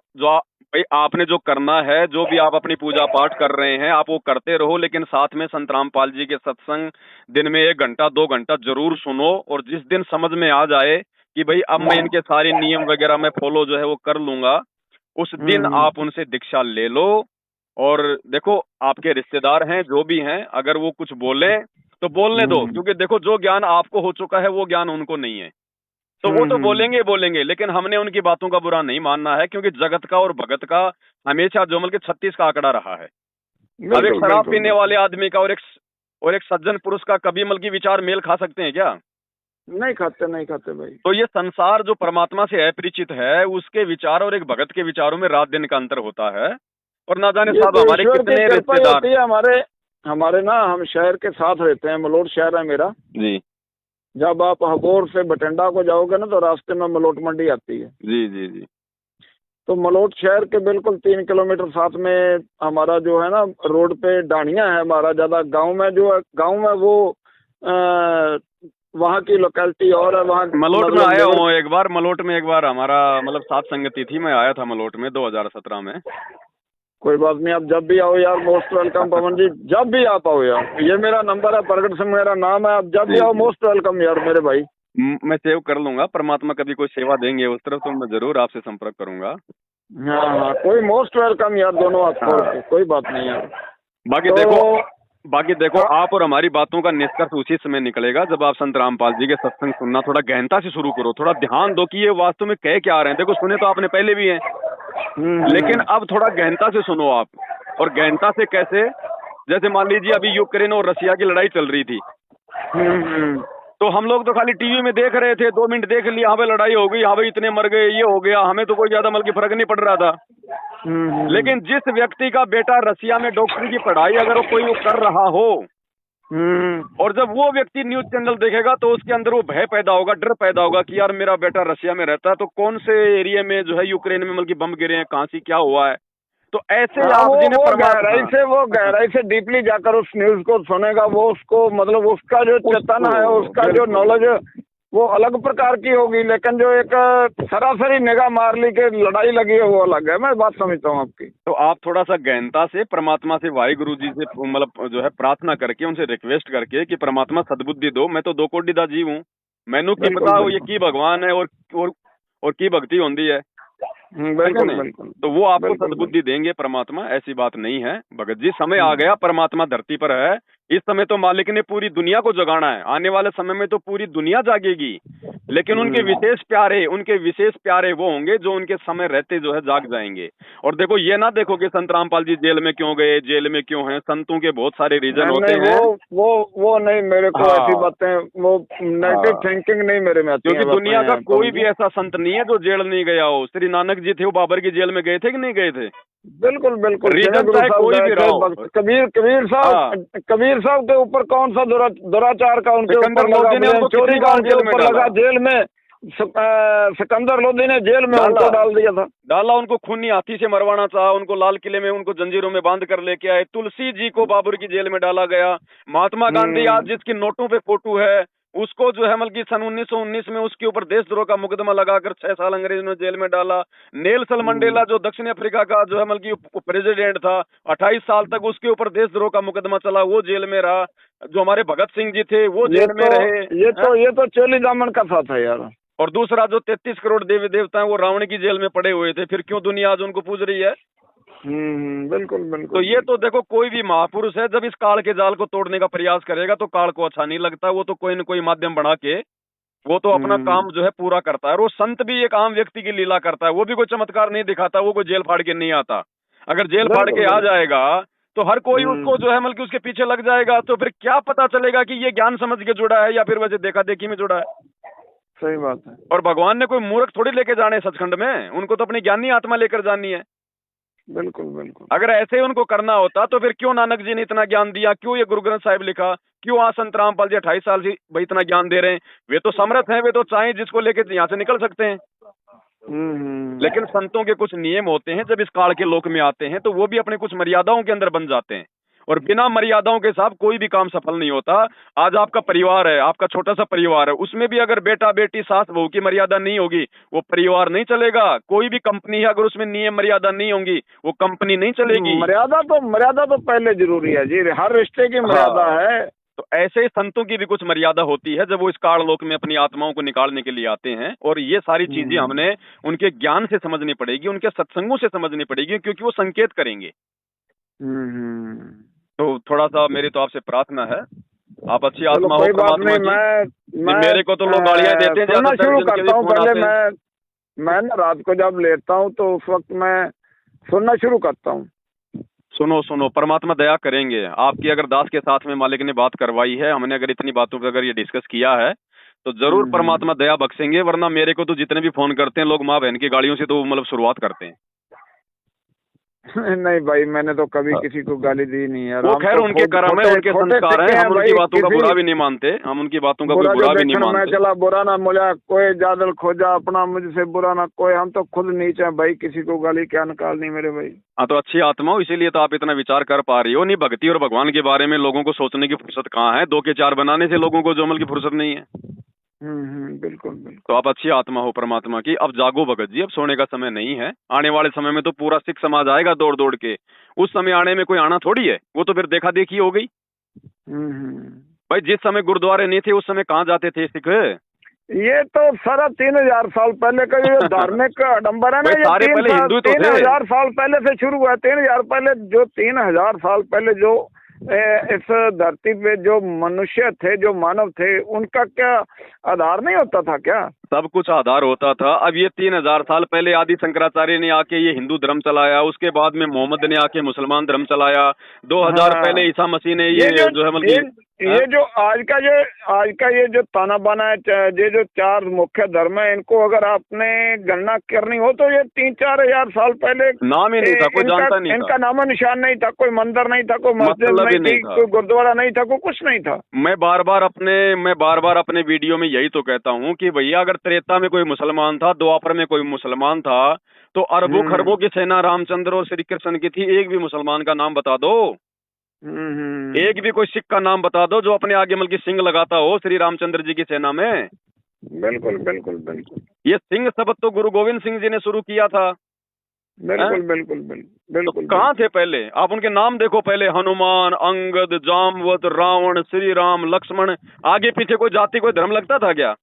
भाई आपने जो करना है, जो भी आप अपनी पूजा पाठ कर रहे हैं आप वो करते रहो, लेकिन साथ में संत रामपाल जी के सत्संग दिन में 1 घंटा 2 घंटा जरूर सुनो। और जिस दिन समझ में आ जाए कि भाई अब मैं इनके सारे नियम वगैरह मैं फॉलो जो है वो कर लूंगा, उस दिन आप उनसे दीक्षा ले लो। और देखो आपके रिश्तेदार हैं जो भी हैं, अगर वो कुछ बोले तो बोलने दो, क्योंकि देखो जो ज्ञान आपको हो चुका है वो ज्ञान उनको नहीं है। तो वो तो बोलेंगे, लेकिन हमने उनकी बातों का बुरा नहीं मानना है, क्योंकि जगत का और भगत का हमेशा जो मतलब 36 का आंकड़ा रहा है। अब एक शराब पीने वाले आदमी का और एक सज्जन पुरुष का कभी मतलब की विचार मेल खा सकते हैं क्या? नहीं खाते भाई। तो ये संसार जो परमात्मा से अपरिचित है, उसके विचार और एक भगत के विचारों में रात दिन का अंतर होता है। और ना जाने साहब हमारे कितने रिश्तेदार हमारे ना, हम शहर के साथ रहते हैं, मलोट शहर है मेरा जी। जब आप हबोर से बठिंडा को जाओगे ना तो रास्ते में मलोट मंडी आती है। जी। तो मलोट शहर के बिल्कुल 3 किलोमीटर साथ में हमारा जो है ना, रोड पे डाणिया है हमारा। ज्यादा गांव में वो वहाँ की लोकेलिटी और है। वहाँ मलोट में आया हूँ एक बार। मलोट में एक बार हमारा मतलब साथ संगति थी, मैं आया था मलोट में 2017 में। कोई बात नहीं, आप जब भी आओ यार, मोस्ट वेलकम पवन जी, जब भी आप आओ यार। ये मेरा नंबर है, प्रगट सिंह मेरा नाम है, आप जब भी आओ मोस्ट वेलकम यार मेरे भाई। मैं सेव कर लूंगा। परमात्मा कभी कोई सेवा देंगे उस तरफ तो मैं जरूर आपसे संपर्क करूंगा। हाँ, कोई मोस्ट वेलकम यार, दोनों आपको। कोई बात नहीं यार। बाकी देखो आप और हमारी बातों का निष्कर्ष उसी समय निकलेगा जब आप संत रामपाल जी के सत्संग सुनना थोड़ा गहनता से शुरू करो। थोड़ा ध्यान दो कि ये वास्तव में कह क्या रहे हैं। देखो सुने तो आपने पहले भी हैं, लेकिन अब थोड़ा गहनता से सुनो आप। और गहनता से कैसे, जैसे मान लीजिए अभी यूक्रेन और रशिया की लड़ाई चल रही थी, तो हम लोग तो खाली टीवी में देख रहे थे, 2 मिनट देख लिया, हाँ भाई लड़ाई हो गई, हाँ भाई इतने मर गए, ये हो गया, हमें तो कोई ज्यादा मतलब फर्क नहीं पड़ रहा था। लेकिन जिस व्यक्ति का बेटा रशिया में डॉक्टरी की पढ़ाई अगर वो कोई कर रहा हो, और जब वो व्यक्ति न्यूज चैनल देखेगा तो उसके अंदर वो भय पैदा होगा, डर पैदा होगा कि यार मेरा बेटा रशिया में रहता है तो कौन से एरिया में जो है यूक्रेन में मतलब बम गिरे हैं, कहाँ से क्या हुआ है। तो ऐसे आप वो गहराई से डीपली जाकर उस न्यूज को सुनेगा, वो उसको मतलब उसका जो चेतन है, उसका जो नॉलेज वो अलग प्रकार की होगी। लेकिन जो एक सरासरी निगाह मार ली के लड़ाई लगी है वो अलग है। मैं बात समझता हूँ आपकी। तो आप थोड़ा सा गहनता से परमात्मा से, वाहिगुरु जी से मतलब जो है प्रार्थना करके उनसे रिक्वेस्ट करके कि परमात्मा सद्बुद्धि दो। मैं तो 2 कोटि दा जीव हूँ, मैनू की पता हो ये की भगवान है और की भक्ति होती है। बिल्कुल। तो वो आपको सद्बुद्धि देंगे परमात्मा, ऐसी बात नहीं है। भगत जी समय आ गया, परमात्मा धरती पर है। इस समय तो मालिक ने पूरी दुनिया को जगाना है, आने वाले समय में तो पूरी दुनिया जागेगी। लेकिन उनके विशेष प्यारे वो होंगे जो उनके समय रहते जो है जाग जाएंगे। और देखो ये ना देखो कि संत रामपाल जी जेल में क्यों गए, जेल में क्यों हैं, संतों के बहुत सारे रीजन होते हैं। वो नहीं, मेरे को ऐसी बातें, वो नेगेटिव थिंकिंग नहीं मेरे में आती है। क्योंकि दुनिया का कोई भी ऐसा संत नहीं है जो जेल नहीं गया हो। श्री नानक जी थे, वो बाबर की जेल में गए थे कि नहीं गए थे? बिल्कुल। रीजन चाहे कोई भी रहा हो। कबीर साहब के ऊपर कौन सा दुराचार का उनके ऊपर लगा, चोरी का उनके ऊपर लगा जेल में, सिकंदर लोधी ने जेल में उनको डाल दिया था। डाला, उनको खूनी हाथी से मरवाना चाहा, उनको लाल किले में उनको जंजीरों में बांध कर लेके आए। तुलसी जी को बाबर की जेल में डाला गया। महात्मा गांधी आज जिसकी नोटों पे फोटो है, उसको जो है बल्कि सन 1919 में उसके ऊपर देशद्रोह का मुकदमा लगाकर 6 साल अंग्रेजों ने जेल में डाला। नेल्सन मंडेला जो दक्षिण अफ्रीका का जो है बल्कि प्रेसिडेंट था, 28 साल तक उसके ऊपर देशद्रोह का मुकदमा चला, वो जेल में रहा। जो हमारे भगत सिंह जी थे वो जेल में रहे। ये तो चोली दामन का था यार। और दूसरा जो 33 करोड़ देवी देवता हैं वो रावण की जेल में पड़े हुए थे। फिर क्यों दुनिया आज उनको पूज रही है? बिल्कुल बिल्कुल। तो ये तो देखो, कोई भी महापुरुष है जब इस काल के जाल को तोड़ने का प्रयास करेगा तो काल को अच्छा नहीं लगता। वो तो कोई न कोई माध्यम बना के वो तो अपना काम जो है पूरा करता है। और वो संत भी एक आम व्यक्ति की लीला करता है, वो भी कोई चमत्कार नहीं दिखाता, वो कोई जेल फाड़ के नहीं आता। अगर जेल फाड़ के आ जाएगा तो हर कोई उसको जो है बल्कि उसके पीछे लग जाएगा। तो फिर क्या पता चलेगा कि ये ज्ञान समझ के जुड़ा है या फिर वैसे देखा देखी में जुड़ा है। सही बात है। और भगवान ने कोई मूर्ख थोड़ी लेके जाने सचखंड में, उनको तो अपनी ज्ञानी आत्मा लेकर जानी है। बिल्कुल बिल्कुल। अगर ऐसे ही उनको करना होता तो फिर क्यों नानक जी ने इतना ज्ञान दिया, क्यों ये गुरु ग्रंथ साहिब लिखा, क्यों आज संत रामपाल जी 28 साल से भाई इतना ज्ञान दे रहे हैं। वे तो समर्थ हैं, वे तो चाहे जिसको लेके यहाँ से निकल सकते हैं। लेकिन संतों के कुछ नियम होते हैं, जब इस काल के लोक में आते हैं तो वो भी अपने कुछ मर्यादाओं के अंदर बन जाते हैं। और बिना मर्यादाओं के साथ कोई भी काम सफल नहीं होता। आज आपका परिवार है, आपका छोटा सा परिवार है, उसमें भी अगर बेटा बेटी सास बहू की मर्यादा नहीं होगी वो परिवार नहीं चलेगा। कोई भी कंपनी है, अगर उसमें नियम मर्यादा नहीं होंगी वो कंपनी नहीं चलेगी। मर्यादा तो पहले जरूरी है जी, हर रिश्ते की मर्यादा है। तो ऐसे संतों की भी कुछ मर्यादा होती है जब वो इस काल लोक में अपनी आत्माओं को निकालने के लिए आते हैं। और ये सारी चीजें हमने उनके ज्ञान से समझनी पड़ेगी, उनके सत्संगों से समझनी पड़ेगी, क्योंकि वो संकेत करेंगे। तो थोड़ा सा मेरी तो आपसे प्रार्थना है, आप अच्छी आत्मा हो परमात्मा की। मेरे को तो लोग गालियां देते हैं। सुनना शुरू करता हूँ पहले मैं ना रात को जब लेटता हूँ तो उस वक्त मैं सुनना शुरू करता हूँ। सुनो, परमात्मा दया करेंगे आपकी। अगर दास के साथ में मालिक ने बात करवाई है, हमने अगर इतनी बातों पर अगर ये डिस्कस किया है तो जरूर परमात्मा दया बख्शेंगे। वरना मेरे को तो जितने भी फोन करते हैं लोग माँ बहन की गालियों से तो मतलब शुरुआत करते हैं। नहीं भाई, मैंने तो कभी किसी को गाली दी नहीं है। वो खैर उनके कर्म है, उनके संस्कार हैं, हम उनकी बातों का बुरा भी नहीं मानते, हम उनकी बातों का कोई बुरा भी नहीं मानते। मैं चला बुरा ना मुझा कोई, जादल खोजा अपना, मुझसे बुरा ना कोई। हम तो खुद नीचे हैं भाई, किसी को गाली क्या निकालनी मेरे भाई। हाँ, तो अच्छी आत्मा हो, इसीलिए तो आप इतना विचार कर पा रही हो। नहीं, भक्ति और भगवान के बारे में लोगों को सोचने की फुर्सत कहाँ है? 2 के 4 बनाने से लोगों को जो अमल की फुर्सत नहीं है। बिल्कुल बिल्कुल। तो आप अच्छी आत्मा हो परमात्मा की। अब जागो भगत जी, अब सोने का समय नहीं है। आने वाले समय में तो पूरा सिख समाज आएगा दौड़ दौड़ के। उस समय आने में कोई आना थोड़ी है, वो तो फिर देखा देखी हो गई। भाई जिस समय गुरुद्वारे नहीं थे उस समय कहाँ जाते थे सिख? ये तो सारा 3000 साल पहले का ये धार्मिक आडम्बर है ना। ये सारे पहले हिंदू तो थे। 3000 साल पहले से शुरू हुआ। 3000 पहले जो 3000 साल पहले जो इस धरती पे जो मनुष्य थे, जो मानव थे, उनका क्या आधार नहीं होता था क्या? सब कुछ आधार होता था। अब ये 3000 साल पहले आदि शंकराचार्य ने आके ये हिंदू धर्म चलाया, उसके बाद में मोहम्मद ने आके मुसलमान धर्म चलाया, 2000 पहले ईसा मसीह ने ये जो है मतलब ये जो आज का ये जो ताना बाना है, ये जो 4 मुख्य धर्म है, इनको अगर आपने गणना करनी हो तो ये 3-4 हजार साल पहले नाम ही नहीं था, कोई जानता नहीं था। इनका नामो निशान नहीं था, कोई मंदिर नहीं था, कोई मस्जिद नहीं थी, कोई गुरुद्वारा नहीं था, कोई कुछ नहीं था। मैं बार बार अपने वीडियो में यही तो कहता हूँ कि भैया अगर त्रेता में कोई मुसलमान था, द्वापर में कोई मुसलमान था, तो अरबों खरबों की सेना रामचंद्र और श्री कृष्ण की थी। एक भी मुसलमान का नाम बता दो, एक भी कोई सिख का नाम बता दो जो अपने आगे मतलब सिंह लगाता हो श्री रामचंद्र जी की सेना में। बिल्कुल बिल्कुल बिल्कुल। ये सिंह शब्द तो गुरु गोविंद सिंह जी ने शुरू किया था। बिल्कुल बिल्कुल बिल्कुल। कहाँ थे पहले? आप उनके नाम देखो पहले, हनुमान, अंगद, जामवत, रावण, श्री राम, लक्ष्मण। आगे पीछे कोई जाति कोई धर्म लगता था क्या?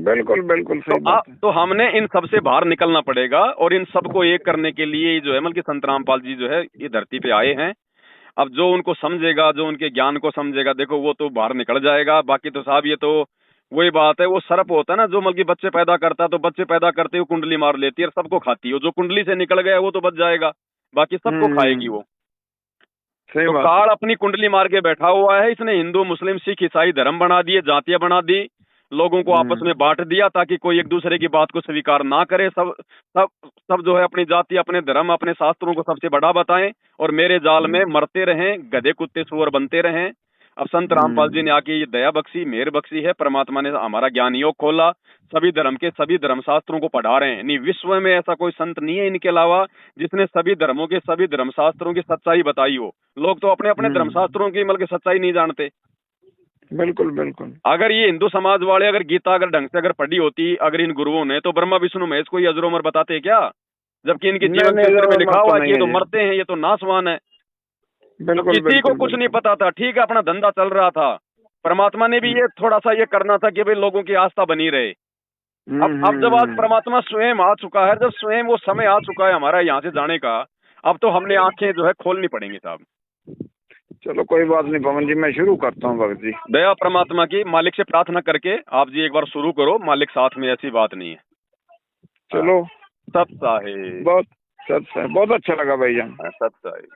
बिल्कुल बिल्कुल सही बात है। तो हमने इन सब से बाहर निकलना पड़ेगा और इन सबको एक करने के लिए जो है मतलब संत रामपाल जी जो है ये धरती पे आए हैं। अब जो उनको समझेगा, जो उनके ज्ञान को समझेगा, देखो वो तो बाहर निकल जाएगा। बाकी तो साहब ये तो वही बात है, वो सर्प होता है ना जो मतलब बच्चे पैदा करता है, तो बच्चे पैदा करते हुए कुंडली मार लेती है और सबको खाती है। जो कुंडली से निकल गया वो तो बच जाएगा, बाकी सबको खाएगी वो। तो काल अपनी कुंडली मार के बैठा हुआ है। इसने हिंदू, मुस्लिम, सिख, ईसाई धर्म बना दिए, जातियां बना दी, लोगों को आपस में बांट दिया ताकि कोई एक दूसरे की बात को स्वीकार ना करे। सब जो है अपनी जाति, अपने धर्म, अपने शास्त्रों को सबसे बड़ा बताएं और मेरे जाल में मरते रहें, गधे कुत्ते सुअर बनते रहें। अब संत रामपाल जी ने आके ये दया बख्शी, मेहर बख्शी है, परमात्मा ने हमारा ज्ञान योग खोला, सभी धर्म के सभी धर्मशास्त्रों को पढ़ा रहे हैं। नहीं, विश्व में ऐसा कोई संत नहीं है इनके अलावा जिसने सभी धर्मों के सभी धर्मशास्त्रों की सच्चाई बताई हो। लोग तो अपने अपने धर्मशास्त्रों की मतलब सच्चाई नहीं जानते। बिल्कुल बिल्कुल। अगर ये हिंदू समाज वाले अगर गीता अगर ढंग से अगर पढ़ी होती अगर इन गुरुओं ने, तो ब्रह्मा विष्णु महेश को ये अजर अमर बताते क्या? जबकि इनके जीवन चरित्र में लिखा हुआ है कि ये तो मरते हैं, ये तो नाशवान है। तो किसी को कुछ नहीं पता था। ठीक है, अपना धंधा चल रहा था। परमात्मा ने भी ये थोड़ा सा ये करना था कि भाई लोगों की आस्था बनी रहे। अब जब आज परमात्मा स्वयं आ चुका है, जब स्वयं वो समय आ चुका है हमारा यहाँ से जाने का, अब तो हमने आंखें जो है खोलनी पड़ेंगी साहब। चलो कोई बात नहीं पवन जी, मैं शुरू करता हूँ भगत जी। दया परमात्मा की, मालिक से प्रार्थना करके आप जी एक बार शुरू करो, मालिक साथ में, ऐसी बात नहीं है। चलो सत साहिब, बहुत अच्छा लगा भैया। सत साहिब।